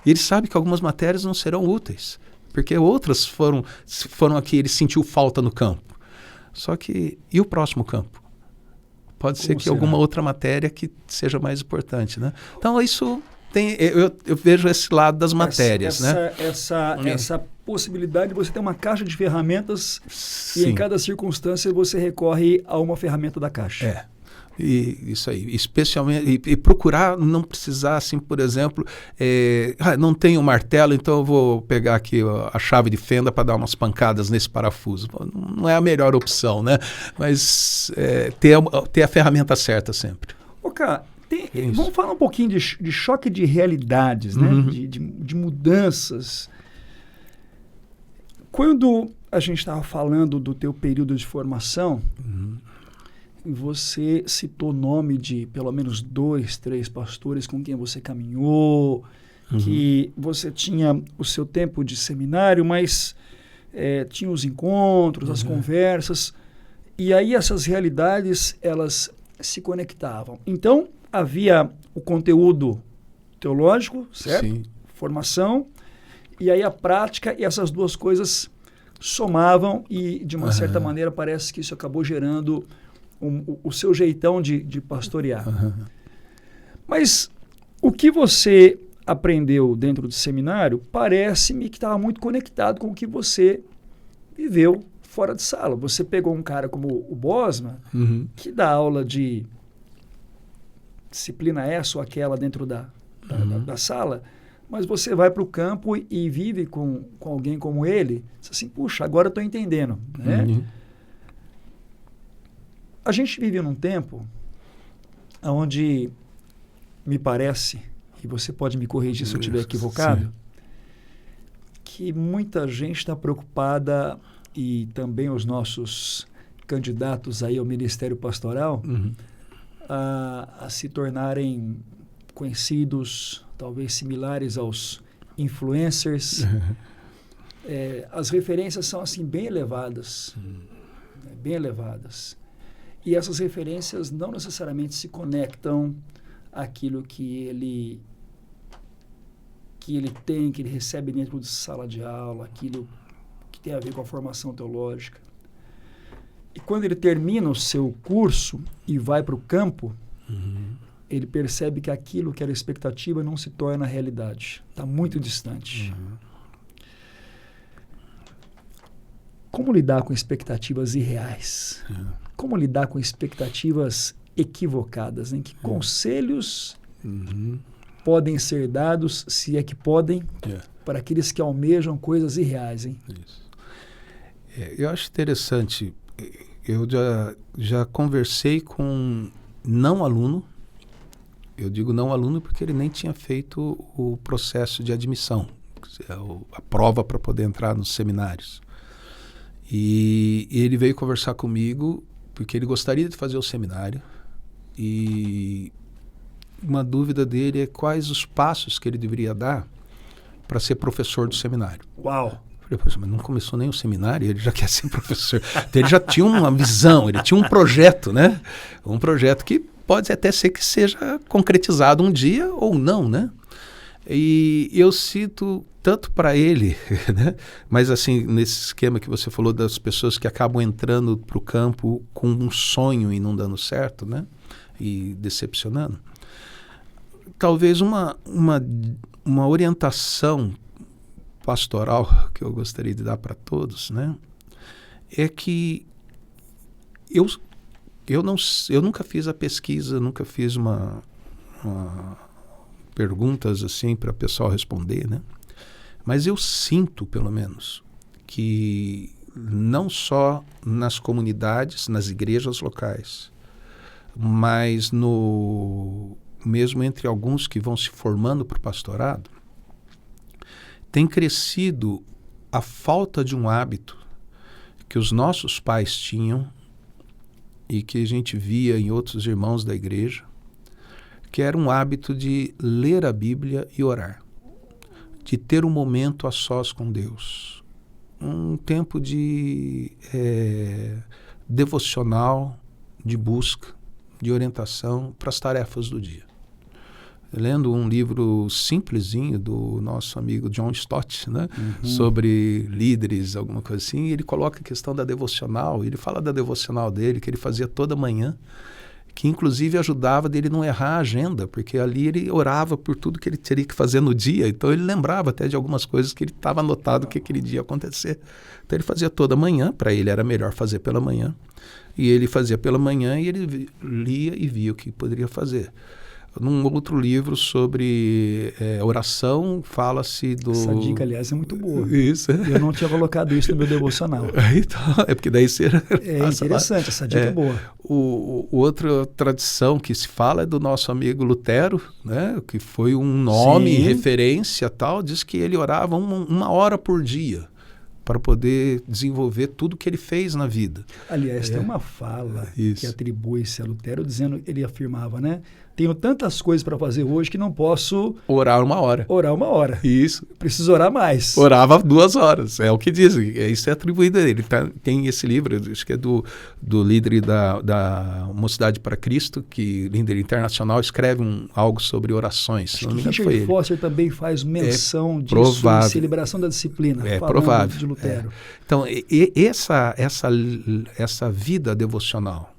E eles sabem que algumas matérias não serão úteis, porque outras foram aqui, ele sentiu falta no campo. Só que, e o próximo campo? Pode ser que alguma outra matéria que seja mais importante, né? Então, isso tem, eu vejo esse lado das matérias, né? Essa possibilidade de você ter uma caixa de ferramentas. Sim. E em cada circunstância você recorre a uma ferramenta da caixa. E isso aí, especialmente, e procurar não precisar, assim, por exemplo, não tenho martelo, então eu vou pegar aqui a chave de fenda para dar umas pancadas nesse parafuso. Não é a melhor opção, né? Mas ter a ferramenta certa sempre. Vamos falar um pouquinho de choque de realidades, né? De mudanças. Quando a gente estava falando do teu período de formação, você citou o nome de pelo menos 2, 3 pastores com quem você caminhou, que você tinha o seu tempo de seminário, mas tinha os encontros, as conversas, e aí essas realidades, elas se conectavam. Então, havia o conteúdo teológico, certo? Sim. Formação, e aí a prática, e essas duas coisas somavam e, de uma certa maneira, parece que isso acabou gerando o seu jeitão de pastorear. Mas o que você aprendeu dentro do seminário parece-me que estava muito conectado com o que você viveu fora de sala. Você pegou um cara como o Bosma, que dá aula de disciplina essa ou aquela dentro da sala, mas você vai para o campo e vive com alguém como ele, diz assim, puxa, agora eu estou entendendo. Né? A gente vive num tempo onde, me parece, e você pode me corrigir se eu estiver equivocado, que muita gente está preocupada e também os nossos candidatos aí ao Ministério Pastoral a se tornarem conhecidos, talvez similares aos influencers. As referências são assim bem elevadas, bem elevadas. E essas referências não necessariamente se conectam àquilo que ele tem, que ele recebe dentro de sala de aula, aquilo que tem a ver com a formação teológica. E quando ele termina o seu curso e vai para o campo, ele percebe que aquilo que era expectativa não se torna realidade. Está muito distante. Como lidar com expectativas irreais? Como lidar com expectativas equivocadas? Em que conselhos podem ser dados, se é que podem, para aqueles que almejam coisas irreais? Isso. Eu acho interessante. Eu já conversei com não aluno. Eu digo não aluno porque ele nem tinha feito o processo de admissão, a prova para poder entrar nos seminários. E ele veio conversar comigo porque ele gostaria de fazer o seminário e uma dúvida dele é quais os passos que ele deveria dar para ser professor do seminário. Uau! Eu falei, mas não começou nem o seminário, ele já quer ser professor. Então, ele já tinha uma visão, ele tinha um projeto, né? Um projeto que pode até ser que seja concretizado um dia ou não, né? E eu cito tanto para ele, né? Mas assim, nesse esquema que você falou das pessoas que acabam entrando para o campo com um sonho e não dando certo, né? E decepcionando. Talvez uma orientação pastoral que eu gostaria de dar para todos, né? É que eu nunca fiz a pesquisa, nunca fiz uma perguntas assim para o pessoal responder, né? Mas eu sinto, pelo menos, que não só nas comunidades, nas igrejas locais, mas mesmo entre alguns que vão se formando para o pastorado, tem crescido a falta de um hábito que os nossos pais tinham e que a gente via em outros irmãos da igreja, que era um hábito de ler a Bíblia e orar, de ter um momento a sós com Deus, um tempo de devocional, de busca, de orientação para as tarefas do dia. Lendo um livro simplesinho do nosso amigo John Stott, né? Sobre líderes, alguma coisa assim, ele coloca a questão da devocional, ele fala da devocional dele, que ele fazia toda manhã, que inclusive ajudava dele não errar a agenda, porque ali ele orava por tudo que ele teria que fazer no dia, então ele lembrava até de algumas coisas que ele estava anotado que aquele dia ia acontecer. Então ele fazia toda manhã, para ele era melhor fazer pela manhã, e ele fazia pela manhã e ele lia e via o que poderia fazer. Num outro livro sobre oração, fala-se do... Essa dica, aliás, é muito boa. Isso. Eu não tinha colocado isso no meu devocional. Então, é porque daí você... É interessante, essa dica é boa. Outra tradição que se fala é do nosso amigo Lutero, né? Que foi um nome, referência tal, diz que ele orava uma hora por dia para poder desenvolver tudo que ele fez na vida. Aliás, tem uma fala que atribui-se a Lutero, dizendo, ele afirmava, né? Tenho tantas coisas para fazer hoje que não posso... Orar uma hora. Orar uma hora. Isso. Preciso orar mais. Orava 2 horas, é o que dizem. Isso é atribuído a ele. Tem esse livro, acho que é do líder da Mocidade para Cristo, que líder internacional, escreve algo sobre orações. Acho que Richard Foster também faz menção disso provável. Em Celebração da Disciplina. É provável. De Lutero. Então, essa vida devocional,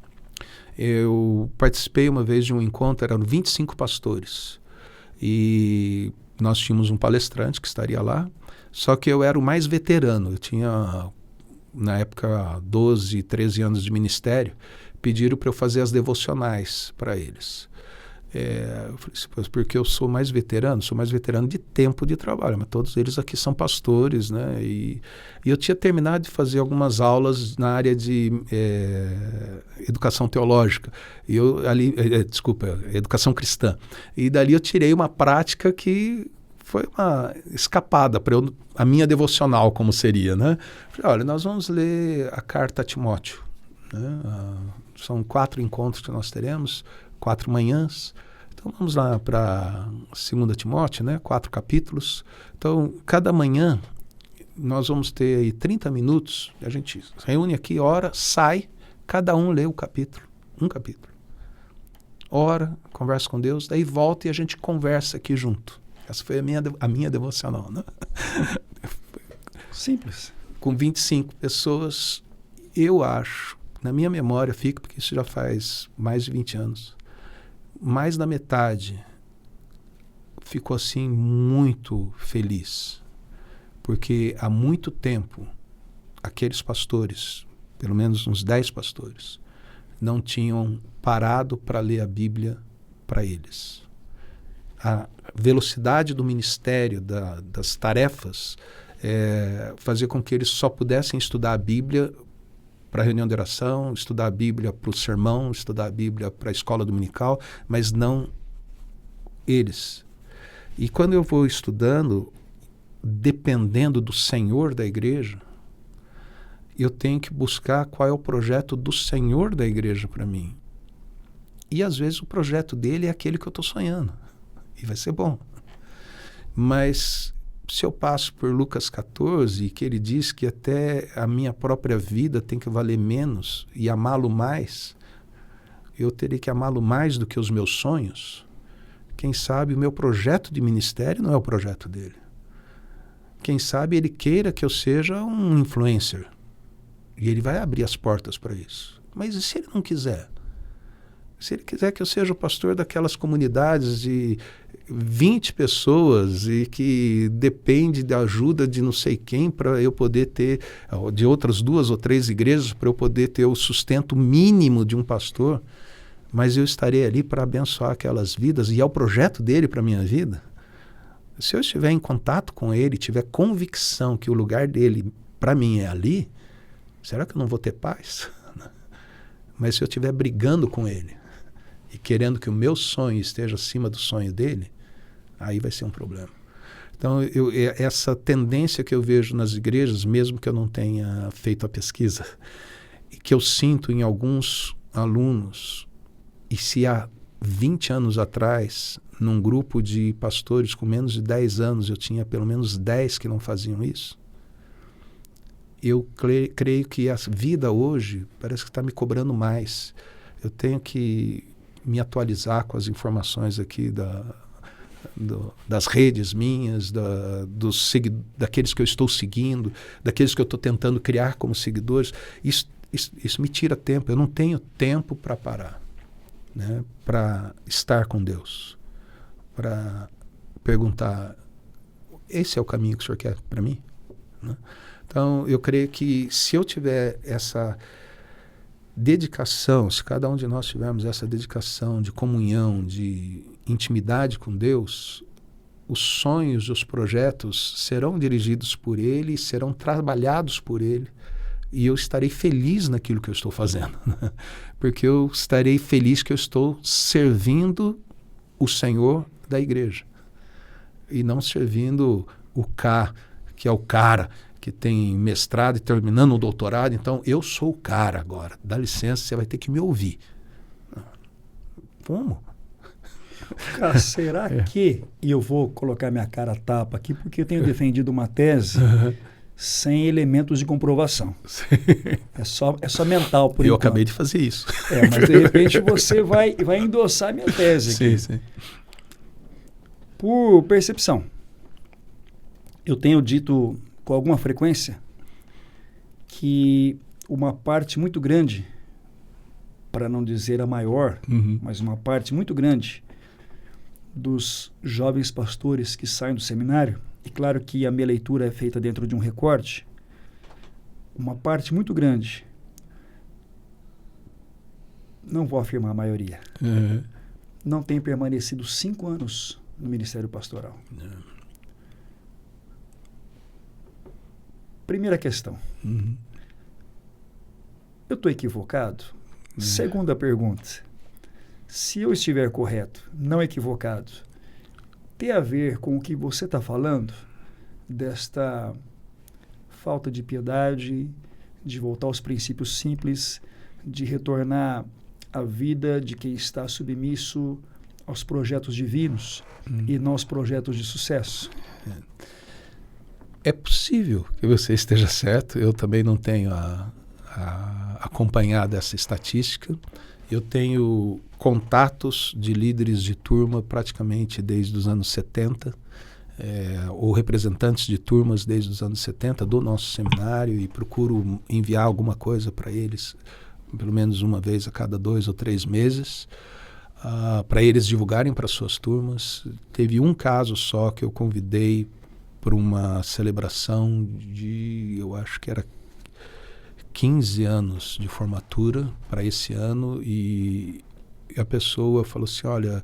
eu participei uma vez de um encontro, eram 25 pastores, e nós tínhamos um palestrante que estaria lá, só que eu era o mais veterano, eu tinha, na época, 12, 13 anos de ministério, pediram para eu fazer as devocionais para eles. Eu falei assim, porque eu sou mais veterano de tempo de trabalho, mas todos eles aqui são pastores, né? E eu tinha terminado de fazer algumas aulas na área de educação teológica, e educação cristã. E dali eu tirei uma prática que foi uma escapada para a minha devocional, como seria, né? Falei, olha, nós vamos ler a carta a Timóteo, né? São 4 encontros que nós teremos, 4 manhãs. Então vamos lá para 2 Timóteo, né? 4 capítulos. Então, cada manhã nós vamos ter aí 30 minutos, a gente reúne aqui, ora, sai, cada um lê o capítulo, um capítulo. Ora, conversa com Deus, daí volta e a gente conversa aqui junto. Essa foi a minha devocional, né? Simples. Com 25 pessoas, eu acho, na minha memória fica, porque isso já faz mais de 20 anos, mais da metade ficou assim muito feliz. Porque há muito tempo, aqueles pastores, pelo menos uns 10 pastores, não tinham parado para ler a Bíblia para eles. A velocidade do ministério, das tarefas, fazia com que eles só pudessem estudar a Bíblia para a reunião de oração, estudar a Bíblia para o sermão, estudar a Bíblia para a escola dominical, mas não eles. E quando eu vou estudando, dependendo do Senhor da igreja, eu tenho que buscar qual é o projeto do Senhor da igreja para mim. E às vezes o projeto dele é aquele que eu estou sonhando. E vai ser bom. Mas se eu passo por Lucas 14, que ele diz que até a minha própria vida tem que valer menos e amá-lo mais, eu terei que amá-lo mais do que os meus sonhos. Quem sabe o meu projeto de ministério não é o projeto dele. Quem sabe ele queira que eu seja um influencer. E ele vai abrir as portas para isso. Mas e se ele não quiser? Se ele quiser que eu seja o pastor daquelas comunidades de 20 pessoas e que depende da ajuda de não sei quem para eu poder ter, de outras 2 ou 3 igrejas, para eu poder ter o sustento mínimo de um pastor, mas eu estarei ali para abençoar aquelas vidas e é o projeto dele para a minha vida. Se eu estiver em contato com ele, tiver convicção que o lugar dele, para mim, é ali, será que eu não vou ter paz? Mas se eu estiver brigando com ele e querendo que o meu sonho esteja acima do sonho dele, aí vai ser um problema. Então, essa tendência que eu vejo nas igrejas, mesmo que eu não tenha feito a pesquisa, e que eu sinto em alguns alunos, e se há 20 anos atrás, num grupo de pastores com menos de 10 anos, eu tinha pelo menos 10 que não faziam isso. Eu creio que a vida hoje parece que está me cobrando mais. Eu tenho que me atualizar com as informações aqui das redes minhas, daqueles que eu estou seguindo, daqueles que eu estou tentando criar como seguidores. Isso me tira tempo. Eu não tenho tempo para parar, né? Para estar com Deus, para perguntar, esse é o caminho que o Senhor quer para mim? Né? Então, eu creio que se eu tiver essa dedicação, se cada um de nós tivermos essa dedicação de comunhão, de intimidade com Deus, os sonhos, os projetos serão dirigidos por Ele, serão trabalhados por Ele, e eu estarei feliz naquilo que eu estou fazendo, porque eu estarei feliz que eu estou servindo o Senhor da igreja e não servindo o que é o cara que tem mestrado e terminando o doutorado. Então, eu sou o cara agora. Dá licença, você vai ter que me ouvir. Como? Cara, será que... E eu vou colocar minha cara a tapa aqui, porque eu tenho defendido uma tese sem elementos de comprovação. É só mental, por enquanto. Eu acabei de fazer isso. Mas de repente você vai endossar minha tese aqui. Sim. Por percepção. Eu tenho dito com alguma frequência que uma parte muito grande, para não dizer a maior, mas uma parte muito grande dos jovens pastores que saem do seminário, e claro que a minha leitura é feita dentro de um recorte, uma parte muito grande, não vou afirmar a maioria, não tem permanecido 5 anos no ministério pastoral. Primeira questão. Eu estou equivocado? Segunda pergunta. Se eu estiver correto, não equivocado, ter a ver com o que você está falando, desta falta de piedade, de voltar aos princípios simples, de retornar à vida de quem está submisso aos projetos divinos e não aos projetos de sucesso? É possível que você esteja certo. Eu também não tenho acompanhado essa estatística. Eu tenho contatos de líderes de turma praticamente desde os anos 70, ou representantes de turmas desde os anos 70 do nosso seminário, e procuro enviar alguma coisa para eles, pelo menos uma vez a cada 2 ou 3 meses, para eles divulgarem para suas turmas. Teve um caso só que eu convidei para uma celebração de, eu acho que era 15 anos de formatura para esse ano, e a pessoa falou assim: olha,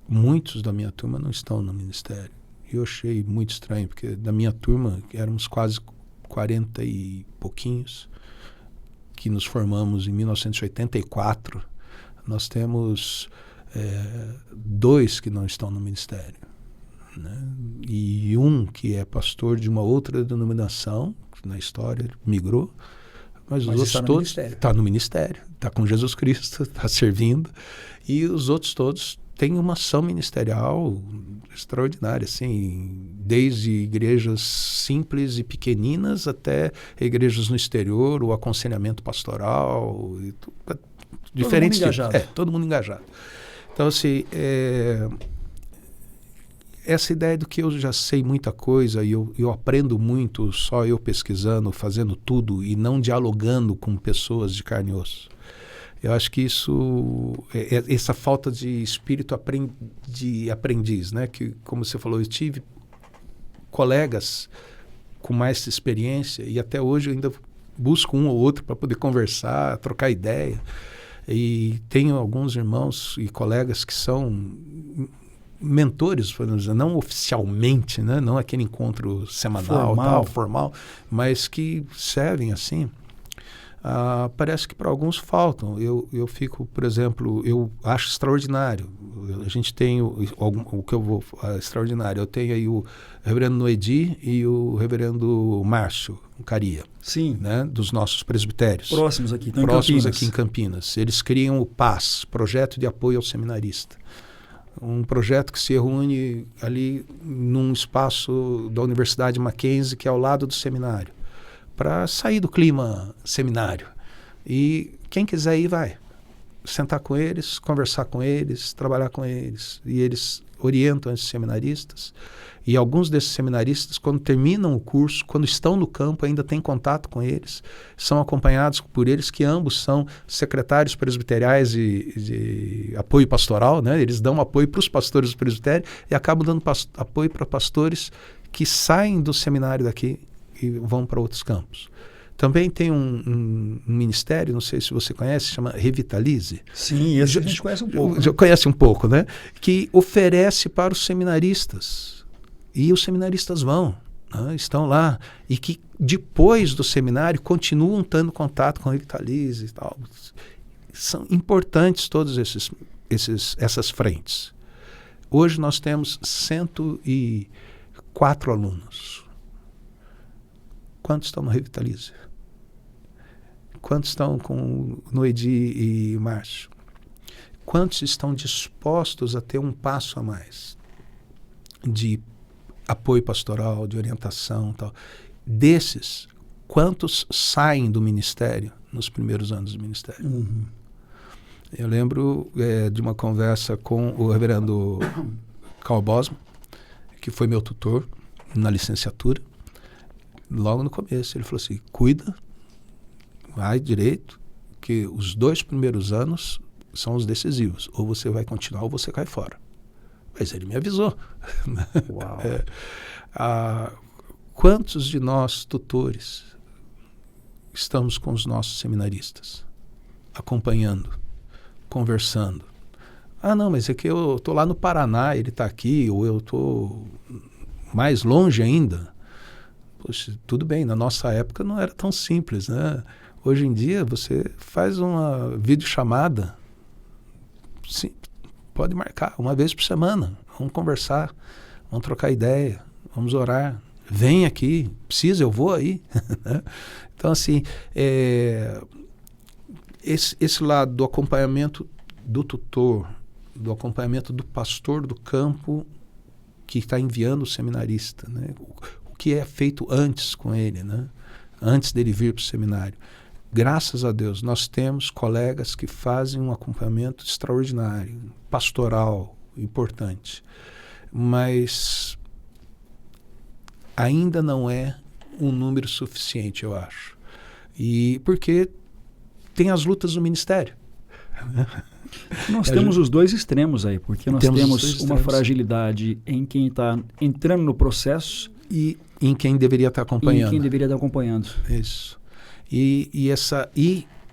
muitos da minha turma não estão no ministério. E eu achei muito estranho, porque da minha turma éramos quase 40 e pouquinhos, que nos formamos em 1984. Nós temos 2 que não estão no ministério, né? E um que é pastor de uma outra denominação, na história ele migrou, mas os outros todos estão no ministério, está com Jesus Cristo, está servindo, e os outros todos têm uma ação ministerial extraordinária, assim, desde igrejas simples e pequeninas até igrejas no exterior, o aconselhamento pastoral, diferentes tipos. Todo mundo engajado. Então, assim, essa ideia do que eu já sei muita coisa e eu aprendo muito só eu pesquisando, fazendo tudo e não dialogando com pessoas de carne e osso. Eu acho que isso, essa falta de espírito de aprendiz, né? Que, como você falou, eu tive colegas com mais experiência e até hoje eu ainda busco um ou outro para poder conversar, trocar ideia. E tenho alguns irmãos e colegas que são mentores, podemos dizer, não oficialmente, né? Não aquele encontro semanal, formal, mas que servem assim. Parece que para alguns faltam. Eu fico, por exemplo, eu acho extraordinário. A gente tem o que eu vou extraordinário. Eu tenho aí o reverendo Noedi e o reverendo Márcio Caria. Sim. Né, dos nossos presbitérios. Próximos aqui em Campinas. Eles criam o PAS, Projeto de Apoio ao Seminarista. Um projeto que se reúne ali num espaço da Universidade Mackenzie, que é ao lado do seminário, para sair do clima seminário. E quem quiser ir, vai. Sentar com eles, conversar com eles, trabalhar com eles. E eles orientam esses seminaristas. E alguns desses seminaristas, quando terminam o curso, quando estão no campo, ainda têm contato com eles, são acompanhados por eles, que ambos são secretários presbiteriais de apoio pastoral, né? Eles dão apoio para os pastores do presbitério e acabam dando apoio para pastores que saem do seminário daqui e vão para outros campos. Também tem um ministério, não sei se você conhece, chama Revitalize. Sim, esse a gente conhece um pouco. Já conhece um pouco, né? Que oferece para os seminaristas. E os seminaristas vão, né? Estão lá. E que depois do seminário continuam tendo contato com Revitalize e tal. São importantes todas essas frentes. Hoje nós temos 104 alunos. Quantos estão no Revitalize? Quantos estão com Noedi e Márcio? Quantos estão dispostos a ter um passo a mais de apoio pastoral, de orientação e tal? Desses, quantos saem do ministério nos primeiros anos do ministério? Uhum. Eu lembro de uma conversa com o reverendo Carl Bosman, que foi meu tutor na licenciatura. Logo no começo, ele falou assim: cuida, vai direito, que os 2 primeiros anos são os decisivos. Ou você vai continuar ou você cai fora. Mas ele me avisou. Uau. Quantos de nós, tutores, estamos com os nossos seminaristas? Acompanhando, conversando. Não, mas é que eu estou lá no Paraná, ele está aqui, ou eu estou mais longe ainda. Poxa, tudo bem, na nossa época não era tão simples, né? Hoje em dia você faz uma videochamada, sim, pode marcar uma vez por semana, vamos conversar. vamos trocar ideia, vamos orar. Vem aqui, precisa, eu vou aí. Então, assim, esse lado do acompanhamento do tutor, do acompanhamento do pastor do campo que está enviando o seminarista, né? O que é feito antes com ele, né? Antes dele vir para o seminário. Graças a Deus, nós temos colegas que fazem um acompanhamento extraordinário, pastoral, importante. Mas ainda não é um número suficiente, eu acho. E porque tem as lutas do ministério. Nós temos os dois extremos aí, porque nós temos uma fragilidade em quem está entrando no processo e em quem deveria estar acompanhando. Isso. E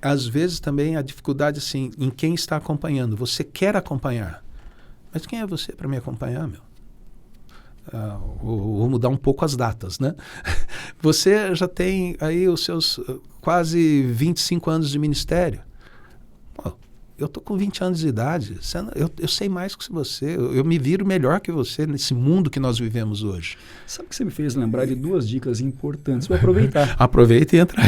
às vezes também a dificuldade assim, em quem está acompanhando. Você quer acompanhar, mas quem é você para me acompanhar, meu? Vou mudar um pouco as datas, né? Você já tem aí os seus quase 25 anos de ministério. Eu estou com 20 anos de idade, eu sei mais que você, eu me viro melhor que você nesse mundo que nós vivemos hoje. Sabe que você me fez lembrar de duas dicas importantes, vou aproveitar. Aproveita e entra.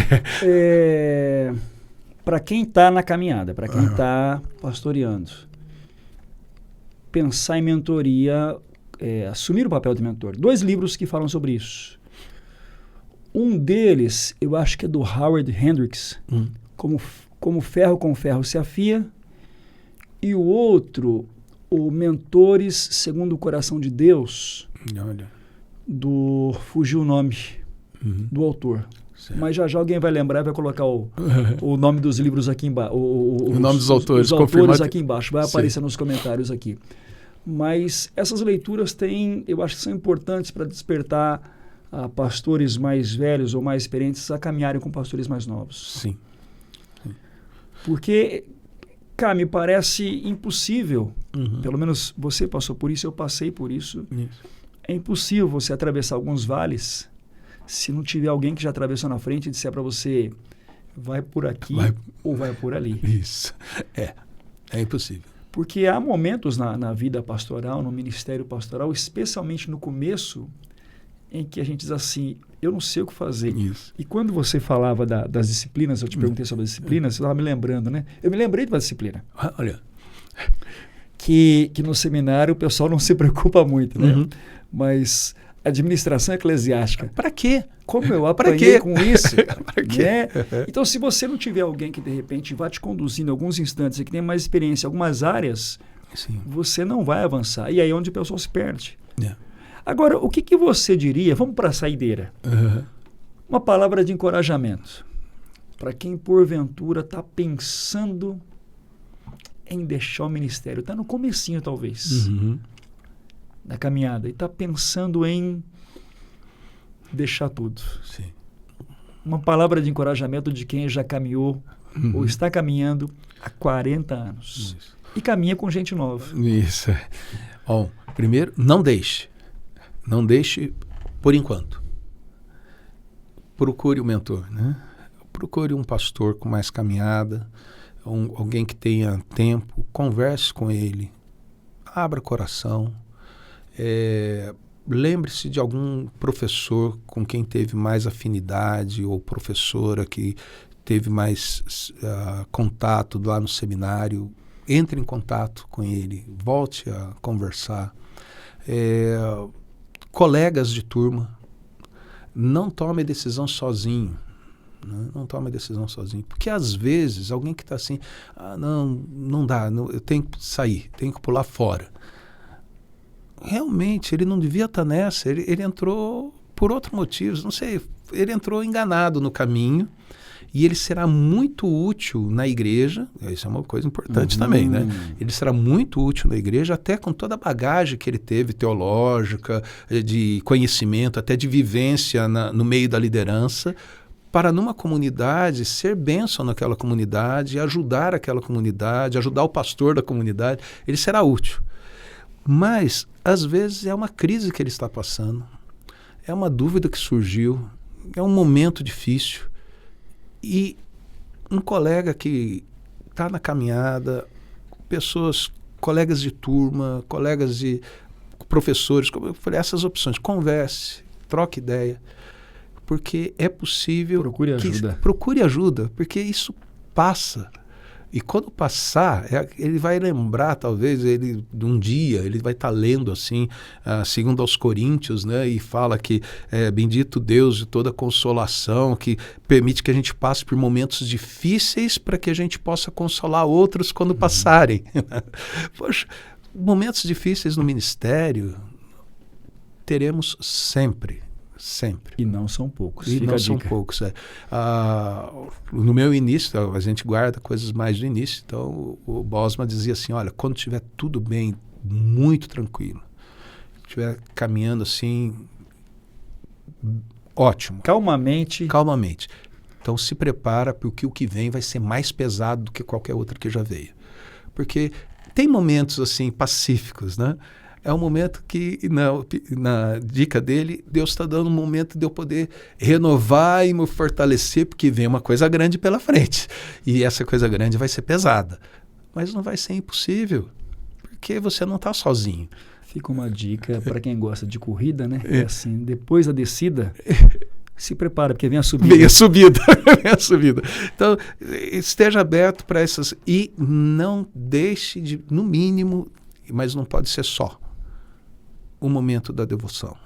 Para quem está na caminhada, para quem está pastoreando, pensar em mentoria, assumir o papel de mentor. 2 livros que falam sobre isso. Um deles, eu acho que é do Howard Hendricks, Como Ferro com Ferro se Afia, e o outro, o Mentores Segundo o Coração de Deus, fugiu o nome do autor. Certo. Mas já alguém vai lembrar e vai colocar o nome dos livros aqui embaixo. O nome dos autores. Os autores aqui embaixo, vai aparecer nos comentários aqui. Mas essas leituras eu acho que são importantes para despertar pastores mais velhos ou mais experientes a caminharem com pastores mais novos. Sim. Porque, cara, me parece impossível, pelo menos você passou por isso, eu passei por isso. É impossível você atravessar alguns vales se não tiver alguém que já atravessou na frente e disser para você, vai por aqui ou vai por ali. Isso. É impossível. Porque há momentos na vida pastoral, no ministério pastoral, especialmente no começo, em que a gente diz assim, eu não sei o que fazer. Isso. E quando você falava das disciplinas, eu te perguntei sobre as disciplinas, você estava me lembrando, né? Eu me lembrei de uma disciplina. Olha. Que no seminário o pessoal não se preocupa muito, né? Mas administração eclesiástica. Para quê? Como eu aprendi com isso? Para quê? Né? Então, se você não tiver alguém que, de repente, vá te conduzindo em alguns instantes e que tenha mais experiência em algumas áreas, sim, você não vai avançar. E aí é onde o pessoal se perde. Agora, o que você diria? Vamos para a saideira. Uma palavra de encorajamento para quem, porventura, está pensando em deixar o ministério. Está no comecinho, talvez, da caminhada. E está pensando em deixar tudo. Sim. Uma palavra de encorajamento de quem já caminhou ou está caminhando há 40 anos. Isso. E caminha com gente nova. Isso. Bom, primeiro, não deixe. Não deixe por enquanto. Procure um mentor, né? Procure um pastor com mais caminhada, alguém que tenha tempo, converse com ele, abra coração, lembre-se de algum professor com quem teve mais afinidade ou professora que teve mais contato lá no seminário, entre em contato com ele, volte a conversar. Colegas de turma, não tome decisão sozinho. Não tome decisão sozinho. Porque às vezes alguém que está assim, não dá, eu tenho que sair, tenho que pular fora. Realmente, ele não devia estar nessa, ele entrou por outros motivos, não sei, ele entrou enganado no caminho e ele será muito útil na igreja, isso é uma coisa importante também, né? Ele será muito útil na igreja, até com toda a bagagem que ele teve, teológica, de conhecimento, até de vivência no meio da liderança, para numa comunidade ser bênção naquela comunidade, ajudar aquela comunidade, ajudar o pastor da comunidade, ele será útil. Mas, às vezes, é uma crise que ele está passando, é uma dúvida que surgiu, é um momento difícil. E um colega que está na caminhada, colegas de turma, professores, como eu falei, essas opções. Converse, troque ideia, porque é possível... Procure ajuda, porque isso passa. E quando passar, ele vai lembrar, talvez, ele um dia, ele vai estar lendo assim, segundo aos Coríntios, né, e fala que bendito Deus de toda consolação, que permite que a gente passe por momentos difíceis para que a gente possa consolar outros quando passarem. Poxa, momentos difíceis no ministério teremos sempre. Sempre. E não são poucos. E não são poucos. No meu início, a gente guarda coisas mais do início, então o Bosma dizia assim, olha, quando estiver tudo bem, muito tranquilo, estiver caminhando assim, ótimo. Calmamente. Então se prepara, porque o que vem vai ser mais pesado do que qualquer outro que já veio. Porque tem momentos assim pacíficos, né? É um momento que, na dica dele, Deus está dando um momento de eu poder renovar e me fortalecer, porque vem uma coisa grande pela frente. E essa coisa grande vai ser pesada. Mas não vai ser impossível, porque você não está sozinho. Fica uma dica para quem gosta de corrida, né? É assim, depois da descida, se prepara, porque vem a subida. Vem a subida. Então, esteja aberto para essas... E não deixe de, no mínimo, mas não pode ser só, o momento da devoção,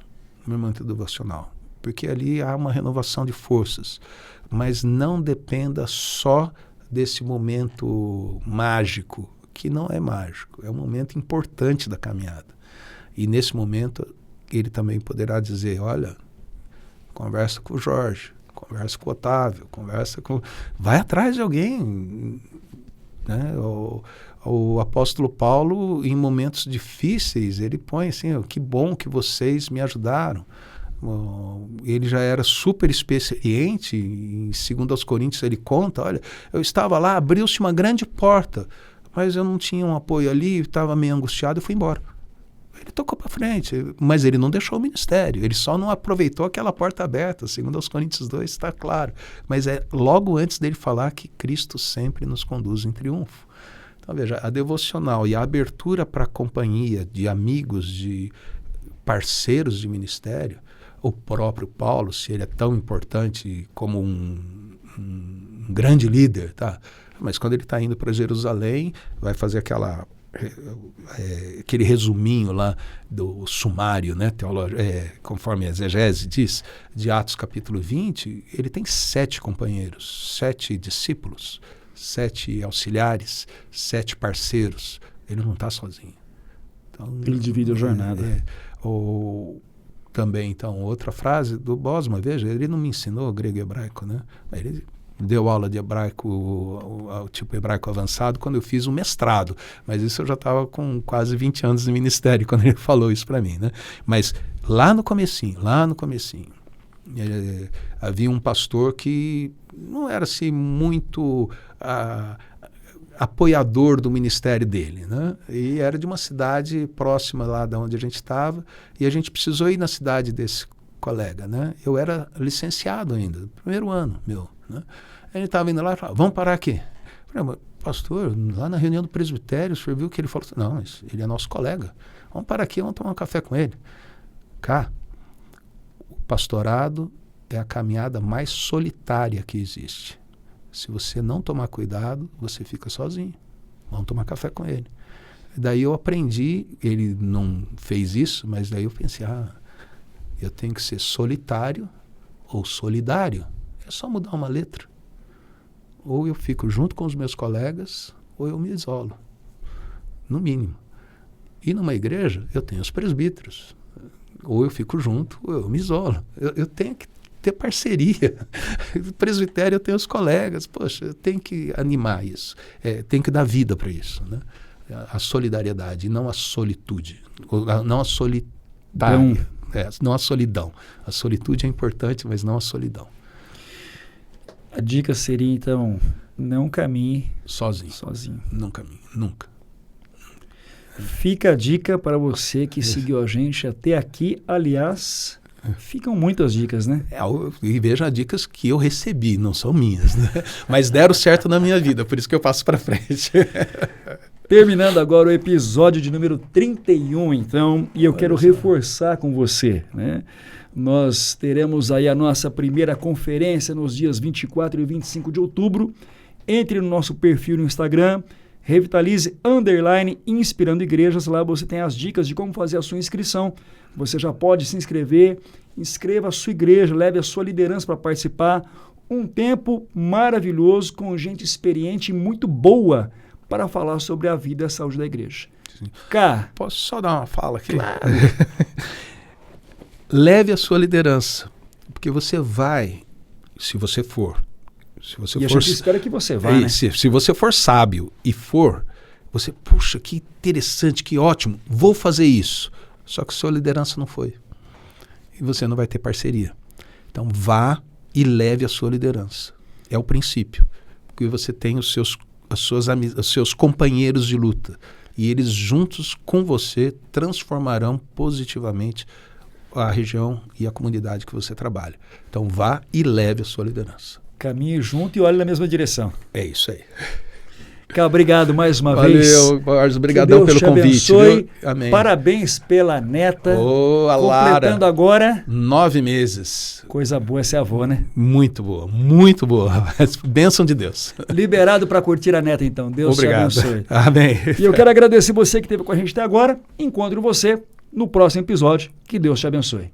o momento devocional, porque ali há uma renovação de forças, mas não dependa só desse momento mágico, que não é mágico, é um momento importante da caminhada. E nesse momento ele também poderá dizer, olha, conversa com o Jorge, conversa com o Otávio, vai atrás de alguém, né? O apóstolo Paulo, em momentos difíceis, ele põe assim, que bom que vocês me ajudaram. Ele já era super experiente, em 2 Coríntios ele conta, olha, eu estava lá, abriu-se uma grande porta, mas eu não tinha um apoio ali, estava meio angustiado e fui embora. Ele tocou para frente, mas ele não deixou o ministério, ele só não aproveitou aquela porta aberta, 2 Coríntios 2 está claro. Mas é logo antes dele falar que Cristo sempre nos conduz em triunfo. Então, veja, a devocional e a abertura para a companhia de amigos, de parceiros de ministério, o próprio Paulo, se ele é tão importante como um grande líder, tá? Mas quando ele está indo para Jerusalém, vai fazer aquele resuminho lá do sumário, né, conforme a exegese diz, de Atos capítulo 20, ele tem 7 companheiros, 7 discípulos, 7 auxiliares, 7 parceiros. Ele não está sozinho. Então, ele divide a jornada. Também, então, outra frase do Bosma, veja, ele não me ensinou grego e hebraico, né? Ele deu aula de hebraico, o tipo hebraico avançado, quando eu fiz um mestrado. Mas isso eu já estava com quase 20 anos de ministério, quando ele falou isso para mim, né? Mas lá no comecinho, havia um pastor que não era assim muito apoiador do ministério dele, né? E era de uma cidade próxima lá de onde a gente estava, e a gente precisou ir na cidade desse colega, né? Eu era licenciado ainda, primeiro ano meu, né? Ele estava indo lá e falava, vamos parar aqui. Eu falei, pastor, lá na reunião do presbitério, o senhor viu que ele falou? Não, mas ele é nosso colega. Vamos parar aqui, vamos tomar um café com ele. O pastorado é a caminhada mais solitária que existe. Se você não tomar cuidado, você fica sozinho. Vamos tomar café com ele. Daí eu aprendi, ele não fez isso, mas daí eu pensei, eu tenho que ser solitário ou solidário. É só mudar uma letra. Ou eu fico junto com os meus colegas, ou eu me isolo. No mínimo. E numa igreja, eu tenho os presbíteros. Ou eu fico junto, ou eu me isolo. Eu tenho que ter parceria. No presbitério eu tenho os colegas. Poxa, eu tenho que animar isso. Tenho que dar vida para isso, né? A solidariedade, não a solitude. Não a solidária. Não a solidão. A solitude é importante, mas não a solidão. A dica seria, então, não caminhe sozinho. Não caminhe, nunca. Fica a dica para você que seguiu a gente até aqui. Aliás, ficam muitas dicas, né? E veja as dicas que eu recebi, não são minhas, né? Mas deram certo na minha vida, por isso que eu passo para frente. Terminando agora o episódio de número 31, então, e eu quero reforçar com você, né? Nós teremos aí a nossa primeira conferência nos dias 24 e 25 de outubro. Entre no nosso perfil no Instagram, Revitalize_Inspirando Igrejas. Lá você tem as dicas de como fazer a sua inscrição. Você já pode se inscrever, inscreva a sua igreja, leve a sua liderança para participar. Um tempo maravilhoso com gente experiente e muito boa para falar sobre a vida e a saúde da igreja. Sim. Cá. Posso só dar uma fala aqui? Claro. Leve a sua liderança, porque você vai, se você for... E a gente espera que você vá, né? Se você for sábio e for, você, puxa, que interessante, que ótimo, vou fazer isso. Só que sua liderança não foi. E você não vai ter parceria. Então vá e leve a sua liderança. É o princípio. Porque você tem os seus companheiros de luta. E eles juntos com você transformarão positivamente a região e a comunidade que você trabalha. Então vá e leve a sua liderança. Caminhe junto e olhe na mesma direção. É isso aí. Cá, obrigado mais uma vez. Valeu, Borges. Obrigadão pelo convite. Abençoe. Amém. Parabéns pela neta. Ô, a Lara. Completando agora... 9 meses. Coisa boa ser avô, né? Muito boa, muito boa. Bênção de Deus. Liberado para curtir a neta, então. Deus Obrigado. te abençoe. Amém. E eu quero agradecer você que esteve com a gente até agora. Encontro você no próximo episódio. Que Deus te abençoe.